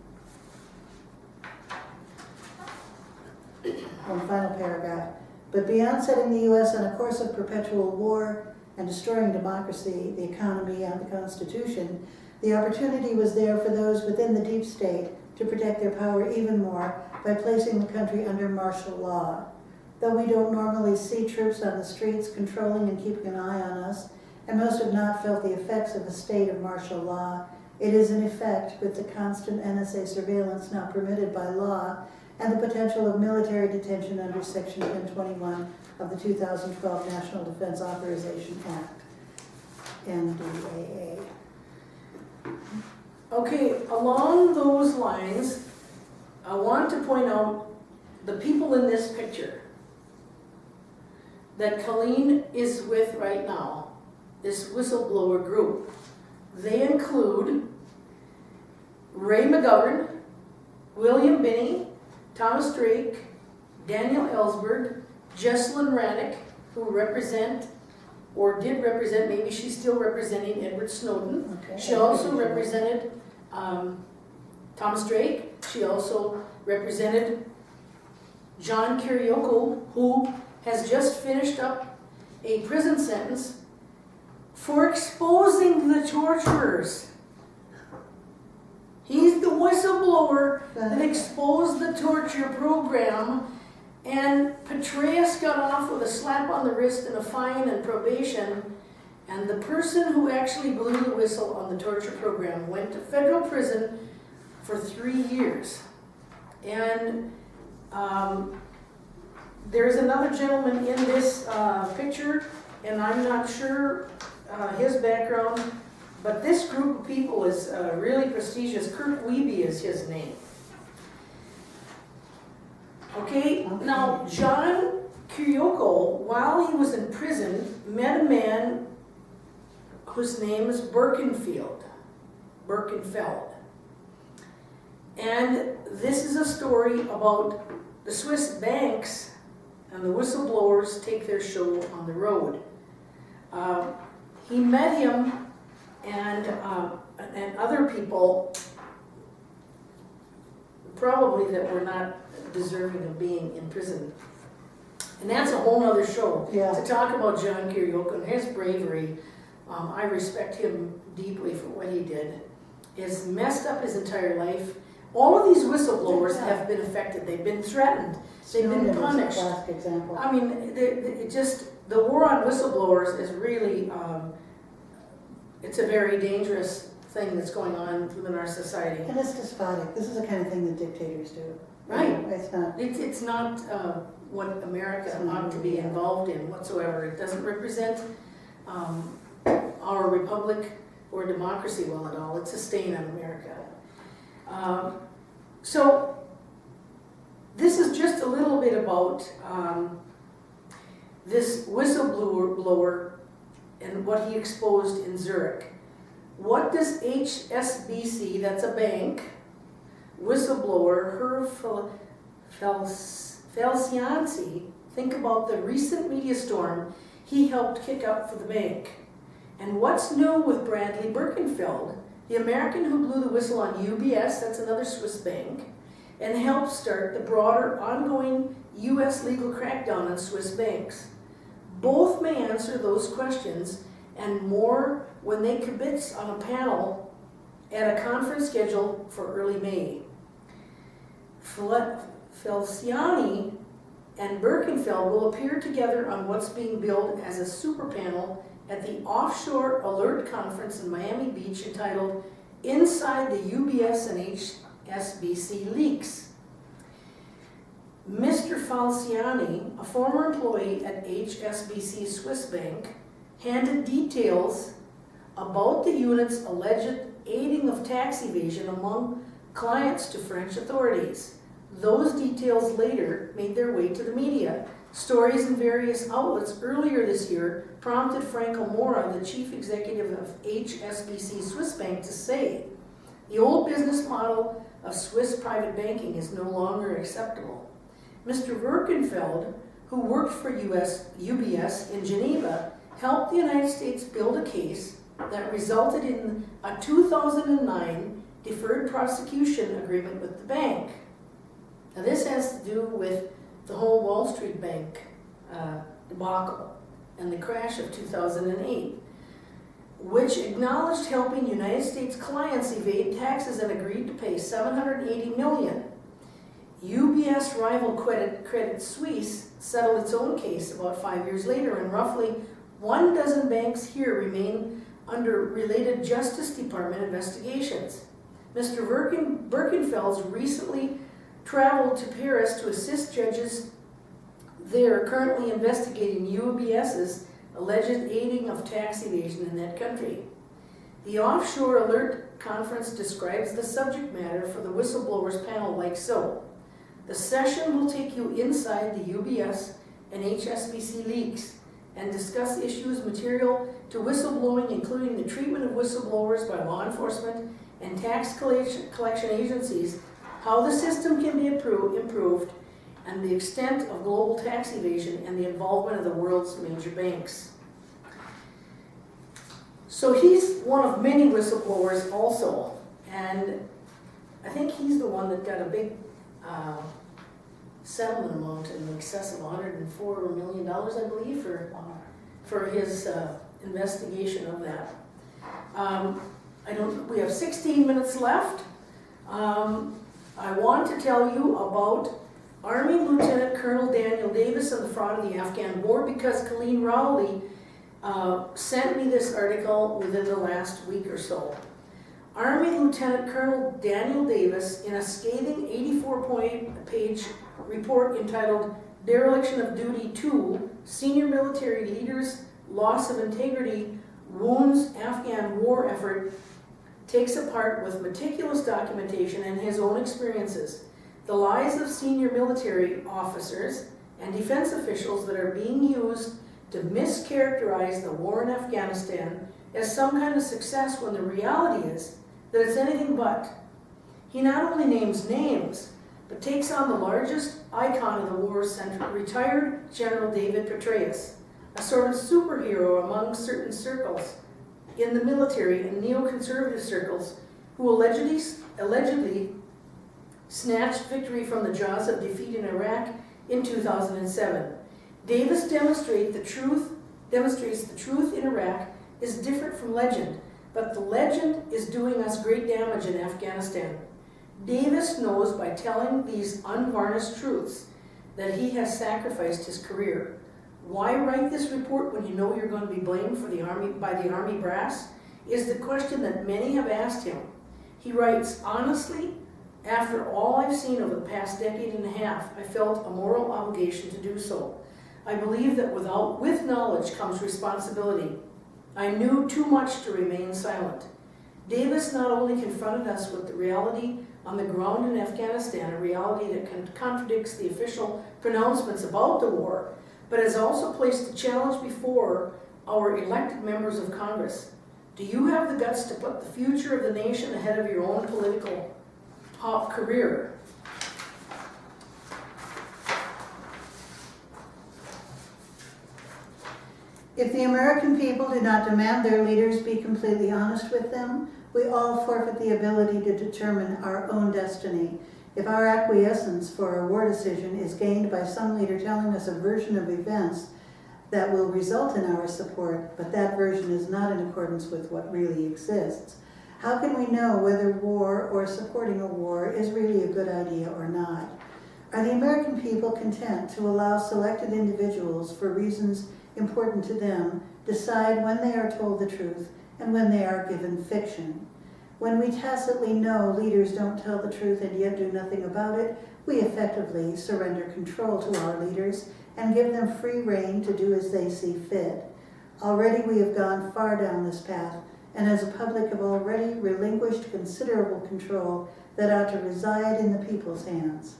Speaker 1: One final paragraph. But beyond setting the U.S. on a course of perpetual war and destroying democracy, the economy, and the Constitution, the opportunity was there for those within the deep state to protect their power even more by placing the country under martial law. Though we don't normally see troops on the streets controlling and keeping an eye on us, and most have not felt the effects of a state of martial law, it is in effect with the constant NSA surveillance now permitted by law and the potential of military detention under Section 1021 of the 2012 National Defense Authorization Act, NDAA.
Speaker 2: Okay, along those lines, I want to point out the people in this picture that Coleen is with right now, this whistleblower group. They include Ray McGovern, William Binney, Thomas Drake, Daniel Ellsberg, Jesselyn Rannick, who represent, or did represent, maybe she's still representing Edward Snowden.
Speaker 1: Okay.
Speaker 2: She also represented Thomas Drake. She also represented John Kiriakou, who has just finished up a prison sentence for exposing the torturers. He's the whistleblower that exposed the torture program, and Petraeus got off with a slap on the wrist and a fine and probation, and the person who actually blew the whistle on the torture program went to federal prison for 3 years. And there's another gentleman in this picture, and I'm not sure his background, but this group of people is really prestigious. Kurt Wiebe is his name. Okay, now John Kiriakou, while he was in prison, met a man whose name is Birkenfeld. And this is a story about the Swiss banks and the whistleblowers take their show on the road. he met him and other people probably that were not deserving of being imprisoned. And that's a whole nother show.
Speaker 1: Yeah.
Speaker 2: To talk about John Kiriakou and his bravery. I respect him deeply for what he did. He's messed up his entire life. All of these whistleblowers have been affected. They've been threatened. They've been punished.
Speaker 1: Classic example.
Speaker 2: I mean, the war on whistleblowers is really, it's a very dangerous thing that's going on within our society.
Speaker 1: And it's despotic. This is the kind of thing that dictators do.
Speaker 2: Right.
Speaker 1: It's not.
Speaker 2: It's not what America ought to be involved in whatsoever. It doesn't represent our republic or democracy well at all. It's a stain on America. So this is just a little bit about this whistleblower and what he exposed in Zurich. What does HSBC, that's a bank, whistleblower Herr Felcianzi, think about the recent media storm he helped kick up for the bank? And what's new with Bradley Birkenfeld, the American who blew the whistle on UBS, that's another Swiss bank, and helped start the broader ongoing US legal crackdown on Swiss banks? Both may answer those questions and more when they kibitz on a panel at a conference scheduled for early May. Felciani and Birkenfeld will appear together on what's being billed as a super panel at the Offshore Alert Conference in Miami Beach entitled Inside the UBS and HSBC Leaks. Mr. Falciani, a former employee at HSBC Swiss Bank, handed details about the unit's alleged aiding of tax evasion among clients to French authorities. Those details later made their way to the media. Stories in various outlets earlier this year prompted Franco Mora, the chief executive of HSBC Swiss Bank, to say, the old business model of Swiss private banking is no longer acceptable. Mr. Birkenfeld, who worked for UBS in Geneva, helped the United States build a case that resulted in a 2009 deferred prosecution agreement with the bank. Now this has to do with the whole Wall Street Bank debacle and the crash of 2008, which acknowledged helping United States clients evade taxes and agreed to pay $780 million. UBS rival Credit Suisse settled its own case about 5 years later, and roughly 12 banks here remain under related Justice Department investigations. Mr. Birkenfeld's recently traveled to Paris to assist judges there currently investigating UBS's alleged aiding of tax evasion in that country. The Offshore Alert Conference describes the subject matter for the whistleblowers panel like so. The session will take you inside the UBS and HSBC leaks and discuss issues material to whistleblowing, including the treatment of whistleblowers by law enforcement and tax collection agencies, how the system can be improved, and the extent of global tax evasion and the involvement of the world's major banks. So he's one of many whistleblowers also, and I think he's the one that got a big settlement amount in excess of $104 million, I believe, for his investigation of that. We have 16 minutes left. I want to tell you about Army Lieutenant Colonel Daniel Davis and the fraud of the Afghan war, because Coleen Rowley sent me this article within the last week or so. Army Lieutenant Colonel Daniel Davis, in a scathing 84-page report entitled Dereliction of Duty 2, Senior Military Leaders' Loss of Integrity Wounds Afghan War Effort, takes apart with meticulous documentation and his own experiences the lies of senior military officers and defense officials that are being used to mischaracterize the war in Afghanistan as some kind of success when the reality is that it's anything but. He not only names names, but takes on the largest icon of the war, retired General David Petraeus, a sort of superhero among certain circles in the military and neoconservative circles who allegedly snatched victory from the jaws of defeat in Iraq in 2007. Davis demonstrates the truth in Iraq is different from legend, but the legend is doing us great damage in Afghanistan. Davis knows by telling these unvarnished truths that he has sacrificed his career. Why write this report when you know you're going to be blamed for by the Army brass? Is the question that many have asked him. He writes, honestly, after all I've seen over the past decade and a half, I felt a moral obligation to do so. I believe that with knowledge comes responsibility. I knew too much to remain silent. Davis not only confronted us with the reality on the ground in Afghanistan, a reality that contradicts the official pronouncements about the war, but has also placed a challenge before our elected members of Congress. Do you have the guts to put the future of the nation ahead of your own political career?
Speaker 1: If the American people do not demand their leaders be completely honest with them, we all forfeit the ability to determine our own destiny. If our acquiescence for a war decision is gained by some leader telling us a version of events that will result in our support, but that version is not in accordance with what really exists, how can we know whether war or supporting a war is really a good idea or not? Are the American people content to allow selected individuals, for reasons important to them, decide when they are told the truth and when they are given fiction? When we tacitly know leaders don't tell the truth and yet do nothing about it, we effectively surrender control to our leaders and give them free rein to do as they see fit. Already we have gone far down this path, and as a public have already relinquished considerable control that ought to reside in the people's hands.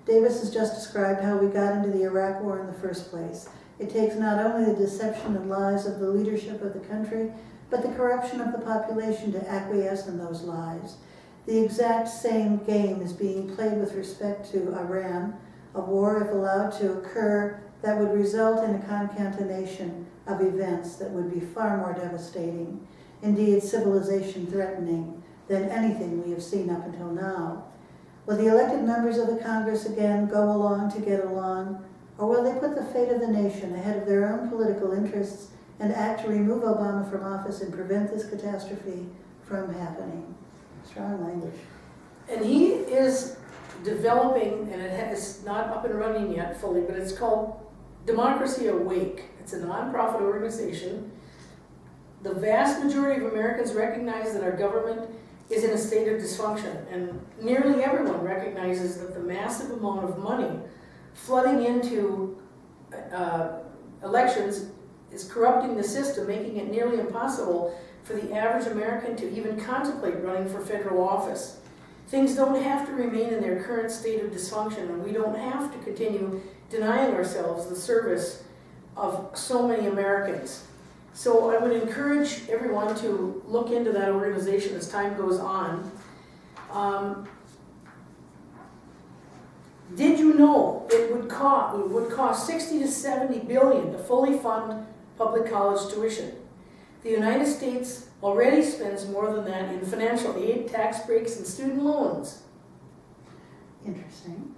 Speaker 1: Davis has just described how we got into the Iraq War in the first place. It takes not only the deception and lies of the leadership of the country, but the corruption of the population to acquiesce in those lies. The exact same game is being played with respect to Iran, a war, if allowed to occur, that would result in a concatenation of events that would be far more devastating, indeed civilization threatening, than anything we have seen up until now. Will the elected members of the Congress again go along to get along, or will they put the fate of the nation ahead of their own political interests and act to remove Obama from office and prevent this catastrophe from happening? Strong language.
Speaker 2: And he is developing, and it's not up and running yet fully, but it's called Democracy Awake. It's a nonprofit organization. The vast majority of Americans recognize that our government is in a state of dysfunction, and nearly everyone recognizes that the massive amount of money flooding into elections is corrupting the system, making it nearly impossible for the average American to even contemplate running for federal office. Things don't have to remain in their current state of dysfunction, and we don't have to continue denying ourselves the service of so many Americans. So I would encourage everyone to look into that organization as time goes on. Did you know it would cost 60 to 70 billion to fully fund public college tuition? The United States already spends more than that in financial aid, tax breaks, and student loans.
Speaker 1: Interesting.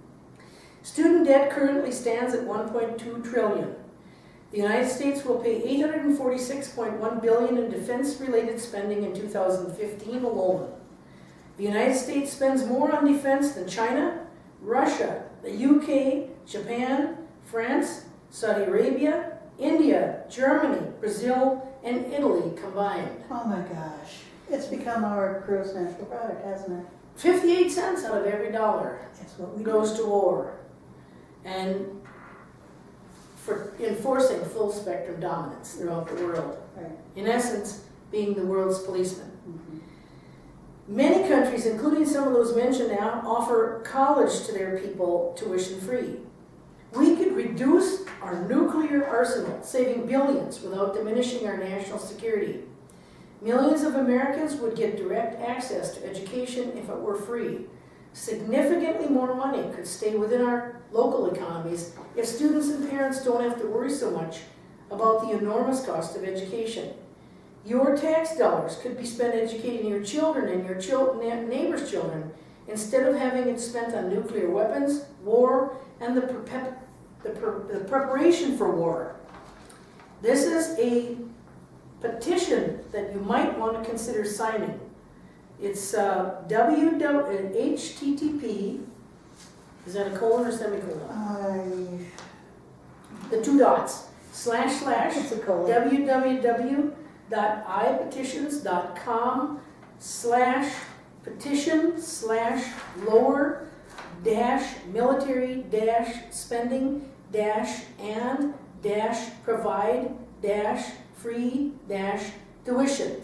Speaker 2: Student debt currently stands at 1.2 trillion. The United States will pay 846.1 billion in defense-related spending in 2015 alone. The United States spends more on defense than China, Russia, the UK, Japan, France, Saudi Arabia, India, Germany, Brazil, and Italy combined.
Speaker 1: Oh my gosh. It's become our gross national product, hasn't it?
Speaker 2: 58 cents out of every dollar
Speaker 1: It's what we
Speaker 2: goes to war. And for enforcing full spectrum dominance throughout the world.
Speaker 1: Right.
Speaker 2: In essence, being the world's policeman.
Speaker 1: Mm-hmm.
Speaker 2: Many countries, including some of those mentioned now, offer college to their people tuition free. We could reduce our nuclear arsenal, saving billions without diminishing our national security. Millions of Americans would get direct access to education if it were free. Significantly more money could stay within our local economies if students and parents don't have to worry so much about the enormous cost of education. Your tax dollars could be spent educating your children and your neighbors' children instead of having it spent on nuclear weapons, war, and the preparation for war. This is a petition that you might want to consider signing. It's HTTP, is that a colon or semicolon? The 2 dots, /
Speaker 1: It's a colon.
Speaker 2: /petition/lower-military-spending-provide-free-tuition.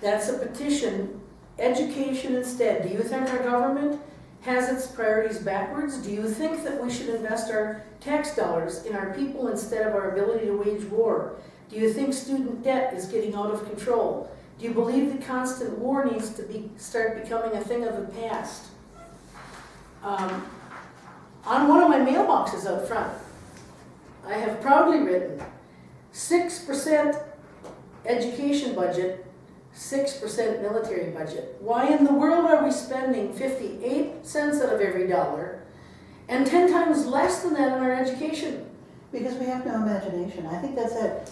Speaker 2: That's a petition, education instead. Do you think our government has its priorities backwards? Do you think that we should invest our tax dollars in our people instead of our ability to wage war? Do you think student debt is getting out of control? Do you believe that constant war needs to start becoming a thing of the past? On one of my mailboxes out front, I have proudly written 6% education budget, 6% military budget. Why in the world are we spending 58 cents out of every dollar and 10 times less than that on our education?
Speaker 1: Because we have no imagination. I think that's it.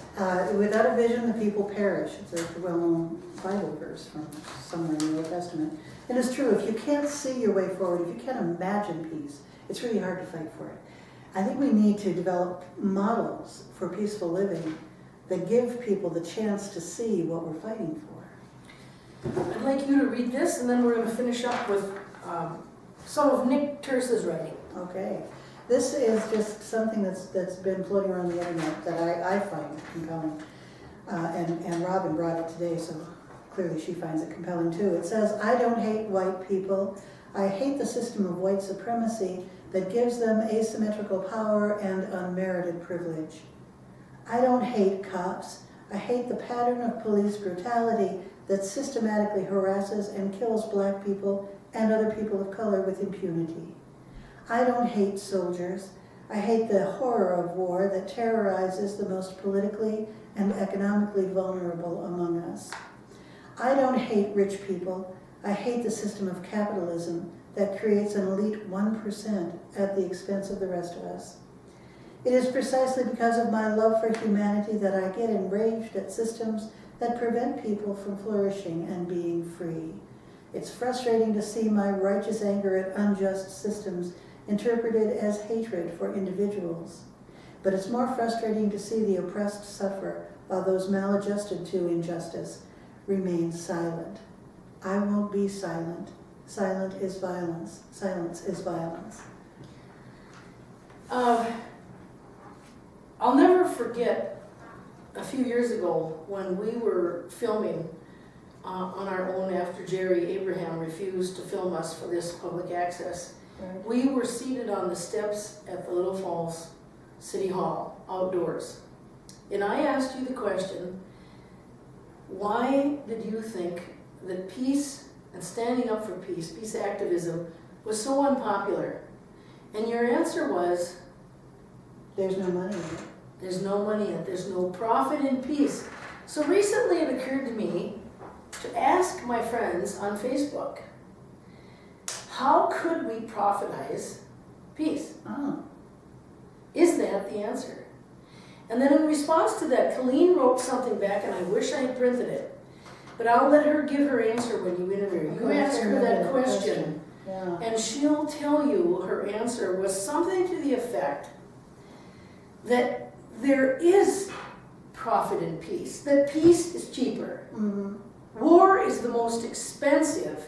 Speaker 1: Without a vision, the people perish. It's a well-known Bible verse from somewhere in the Old Testament. And it's true, if you can't see your way forward, if you can't imagine peace, it's really hard to fight for it. I think we need to develop models for peaceful living that give people the chance to see what we're fighting for.
Speaker 2: I'd like you to read this, and then we're going to finish up with some of Nick Terce's writing.
Speaker 1: Okay. This is just something that's been floating around the internet that I find compelling. And Robin brought it today, so clearly she finds it compelling too. It says, I don't hate white people. I hate the system of white supremacy that gives them asymmetrical power and unmerited privilege. I don't hate cops. I hate the pattern of police brutality that systematically harasses and kills black people and other people of color with impunity. I don't hate soldiers. I hate the horror of war that terrorizes the most politically and economically vulnerable among us. I don't hate rich people. I hate the system of capitalism that creates an elite 1% at the expense of the rest of us. It is precisely because of my love for humanity that I get enraged at systems that prevent people from flourishing and being free. It's frustrating to see my righteous anger at unjust systems interpreted as hatred for individuals. But it's more frustrating to see the oppressed suffer while those maladjusted to injustice remain silent. I won't be silent. Silent is violence. Silence is violence.
Speaker 2: I'll never forget a few years ago when we were filming on our own after Jerry Abraham refused to film us for this public access.
Speaker 1: Right.
Speaker 2: We were seated on the steps at the Little Falls City Hall, outdoors. And I asked you the question, why did you think that peace and standing up for peace, peace activism, was so unpopular? And your answer was,
Speaker 1: There's no money in it.
Speaker 2: there's no money in it, there's no profit in peace. So recently it occurred to me to ask my friends on Facebook, how could we profitize peace?
Speaker 1: Oh.
Speaker 2: Is that the answer? And then in response to that, Coleen wrote something back, and I wish I had printed it. But I'll let her give her answer when you interview her. You ask her that question,
Speaker 1: Yeah.
Speaker 2: and she'll tell you her answer was something to the effect that there is profit in peace, that peace is cheaper.
Speaker 1: Mm-hmm.
Speaker 2: War is the most expensive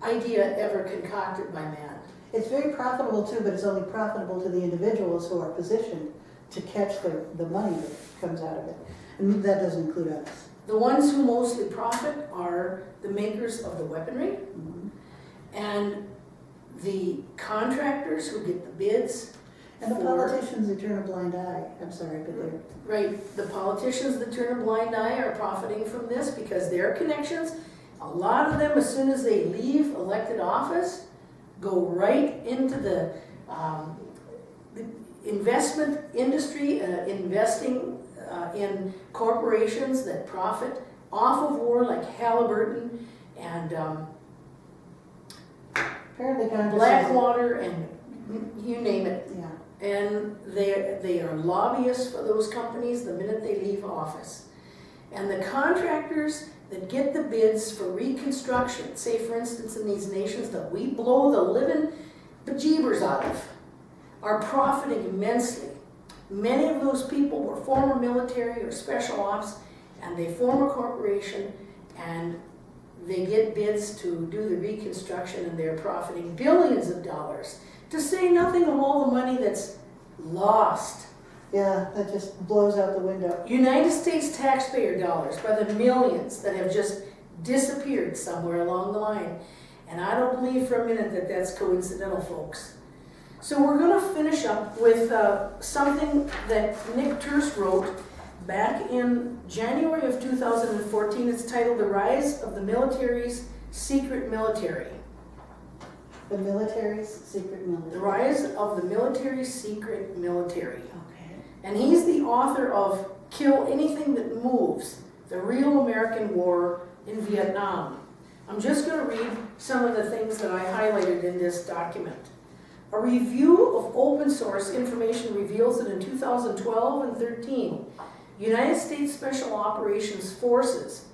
Speaker 2: idea ever concocted by man.
Speaker 1: It's very profitable too, but it's only profitable to the individuals who are positioned to catch the money that comes out of it. And that doesn't include us.
Speaker 2: The ones who mostly profit are the makers of the weaponry,
Speaker 1: Mm-hmm.
Speaker 2: and the contractors who get the bids.
Speaker 1: And the
Speaker 2: for-
Speaker 1: politicians who turn a blind eye. I'm sorry, but they're...
Speaker 2: Right, the politicians that turn a blind eye are profiting from this because their connections, a lot of them, as soon as they leave elected office, go right into investment industry, investing in corporations that profit off of war, like Halliburton and
Speaker 1: Apparently Congress has-
Speaker 2: Blackwater and you name it.
Speaker 1: Yeah.
Speaker 2: And they are lobbyists for those companies the minute they leave office. And the contractors that get the bids for reconstruction, say for instance in these nations that we blow the living bejeebers out of, are profiting immensely. Many of those people were former military or special ops, and they form a corporation and they get bids to do the reconstruction, and they're profiting billions of dollars, to say nothing of all the money that's lost.
Speaker 1: Yeah, that just blows out the window.
Speaker 2: United States taxpayer dollars by the millions that have just disappeared somewhere along the line. And I don't believe for a minute that that's coincidental, folks. So we're going to finish up with something that Nick Terse wrote back in January of 2014. It's titled The Rise of the Military's Secret Military.
Speaker 1: The military's secret military.
Speaker 2: The Rise of the Military's Secret Military.
Speaker 1: Okay.
Speaker 2: And he's the author of Kill Anything That Moves, The Real American War in Vietnam. I'm just going to read some of the things that I highlighted in this document. A review of open source information reveals that in 2012 and 13, United States Special Operations Forces,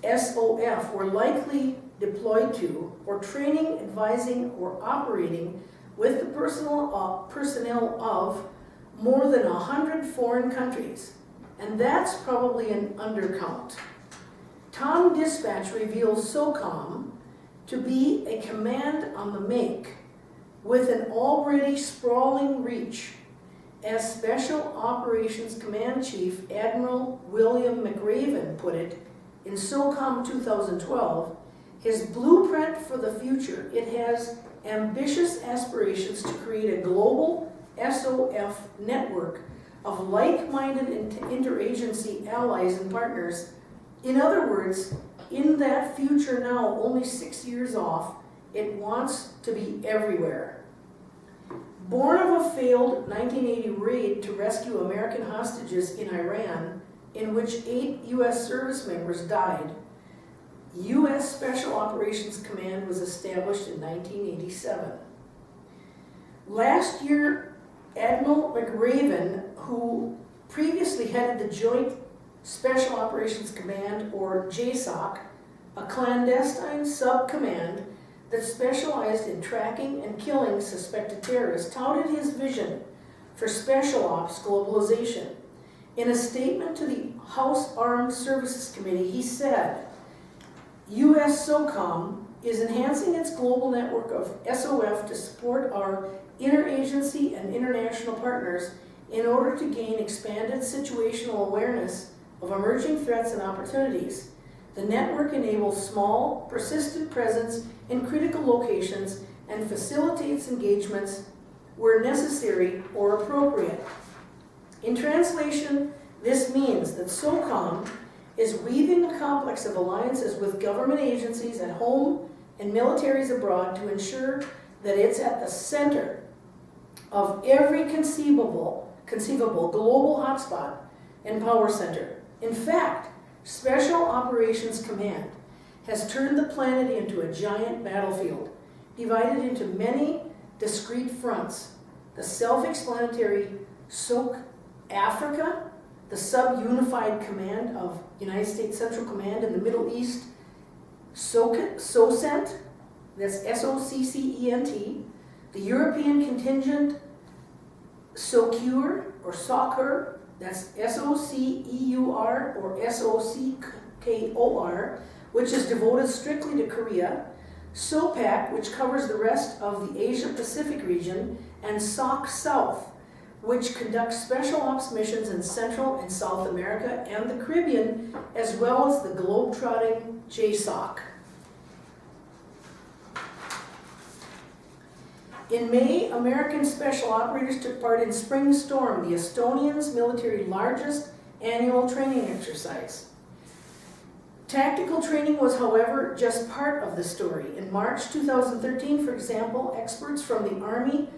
Speaker 2: SOF, were likely deployed to, or training, advising, or operating with the personnel of more than 100 foreign countries. And that's probably an undercount. Tom Dispatch reveals SOCOM to be a command on the make with an already sprawling reach. As Special Operations Command Chief Admiral William McRaven put it in SOCOM 2012, his blueprint for the future, it has ambitious aspirations to create a global SOF network of like-minded interagency allies and partners. In other words, in that future now, only 6 years off, it wants to be everywhere. Born of a failed 1980 raid to rescue American hostages in Iran, in which 8 U.S. service members died, U.S. Special Operations Command was established in 1987. Last year, Admiral McRaven, who previously headed the Joint Special Operations Command, or JSOC, a clandestine sub-command that specialized in tracking and killing suspected terrorists, touted his vision for Special Ops globalization. In a statement to the House Armed Services Committee, he said, U.S. SOCOM is enhancing its global network of SOF to support our interagency and international partners in order to gain expanded situational awareness of emerging threats and opportunities. The network enables small, persistent presence in critical locations and facilitates engagements where necessary or appropriate. In translation, this means that SOCOM is weaving a complex of alliances with government agencies at home and militaries abroad to ensure that it's at the center of every conceivable global hotspot and power center. In fact, Special Operations Command has turned the planet into a giant battlefield, divided into many discrete fronts. The self-explanatory SOC Africa, the sub-unified command of United States Central Command in the Middle East, SOCENT, that's SOCCENT, the European contingent SOCUR, or SOCUR, that's SOCEUR or SOCKOR, which is devoted strictly to Korea, SOPAC, which covers the rest of the Asia-Pacific region, and SOC South, which conducts special ops missions in Central and South America and the Caribbean, as well as the globe-trotting JSOC. In May, American special operators took part in Spring Storm, the Estonians' military's largest annual training exercise. Tactical training was, however, just part of the story. In March 2013, for example, experts from the Army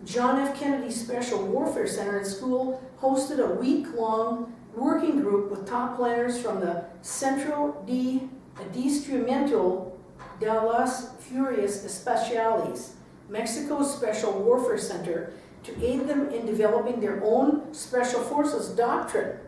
Speaker 2: John F. Kennedy Special Warfare Center and School hosted a week-long working group with top planners from the Centro de Adiestramiento de las Fuerzas Especiales, Mexico's Special Warfare Center, to aid them in developing their own Special Forces doctrine.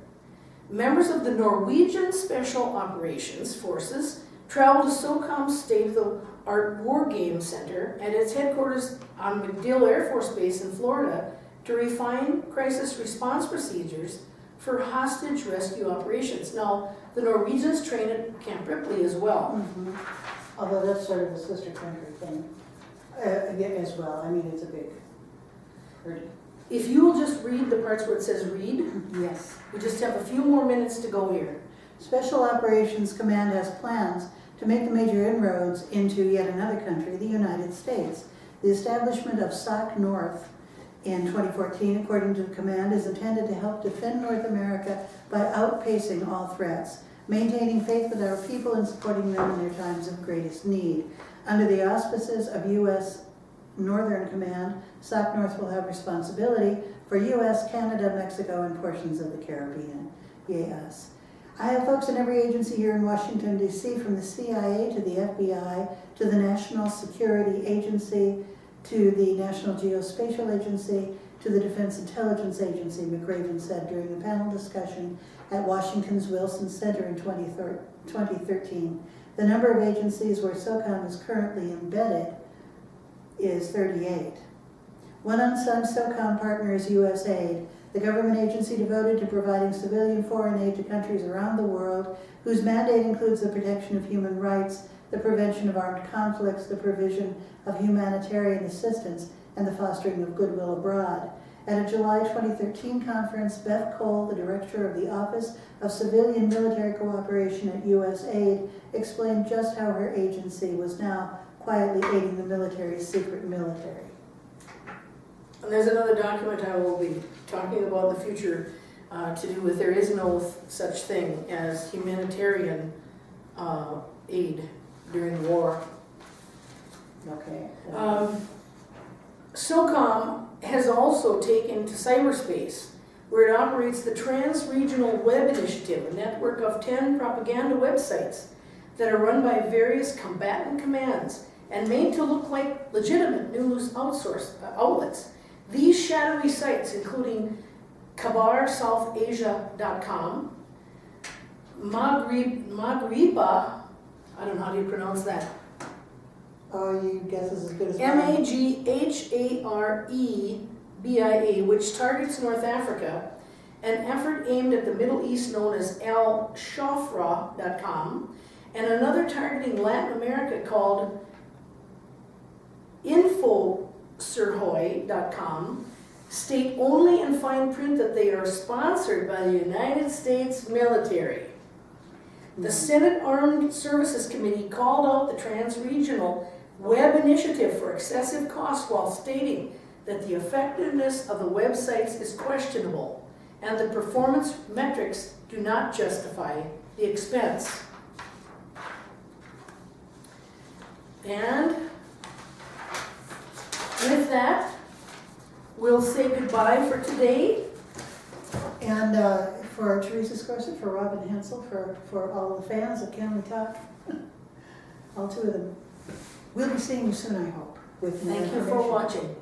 Speaker 2: Members of the Norwegian Special Operations Forces traveled to SOCOM's state-of-the-art War Game Center and its headquarters on MacDill Air Force Base in Florida to refine crisis response procedures for hostage rescue operations. Now, the Norwegians train at Camp Ripley as well.
Speaker 1: Although that's sort of a sister country thing, again, as well. I mean, it's a big hurting.
Speaker 2: If you will just read the parts where it says read,
Speaker 1: Yes.
Speaker 2: we just have a few more minutes to go here.
Speaker 1: Special Operations Command has plans to make the major inroads into yet another country, the United States. The establishment of SOC North in 2014, according to the command, is intended to help defend North America by outpacing all threats, maintaining faith with our people and supporting them in their times of greatest need. Under the auspices of U.S. Northern Command, SOC North will have responsibility for U.S., Canada, Mexico, and portions of the Caribbean. Yes. I have folks in every agency here in Washington, D.C., from the CIA to the FBI to the National Security Agency to the National Geospatial Agency to the Defense Intelligence Agency, McRaven said during a panel discussion at Washington's Wilson Center in 2013. The number of agencies where SOCOM is currently embedded is 38. One unsung SOCOM partner is USAID, the government agency devoted to providing civilian foreign aid to countries around the world, whose mandate includes the protection of human rights, the prevention of armed conflicts, the provision of humanitarian assistance, and the fostering of goodwill abroad. At a July 2013 conference, Beth Cole, the director of the Office of Civilian Military Cooperation at USAID, explained just how her agency was now quietly aiding the military's secret military.
Speaker 2: And there's another document I will be talking about in the future to do with there is no such thing as humanitarian aid during war.
Speaker 1: Okay.
Speaker 2: SOCOM has also taken to cyberspace, where it operates the Trans-Regional Web Initiative, a network of 10 propaganda websites that are run by various combatant commands and made to look like legitimate news outlets. These shadowy sites, including KhabarSouthAsia.com, Maghriba, I don't know how do you pronounce that,
Speaker 1: Oh, you guess is as good as
Speaker 2: Maghrebia, which targets North Africa, an effort aimed at the Middle East known as Al-Shafra.com, and another targeting Latin America called Infosurhoy.com, state only in fine print that they are sponsored by the United States military. The Senate Armed Services Committee called out the Trans-Regional Web Initiative for excessive costs while stating that the effectiveness of the websites is questionable and the performance metrics do not justify the expense. And with that, we'll say goodbye for today.
Speaker 1: And for Teresa Scorset, for Robin Hensel, for all the fans of Can We Talk, all two of them. We'll be seeing you soon, I hope. With more
Speaker 2: Thank you for
Speaker 1: information.
Speaker 2: watching.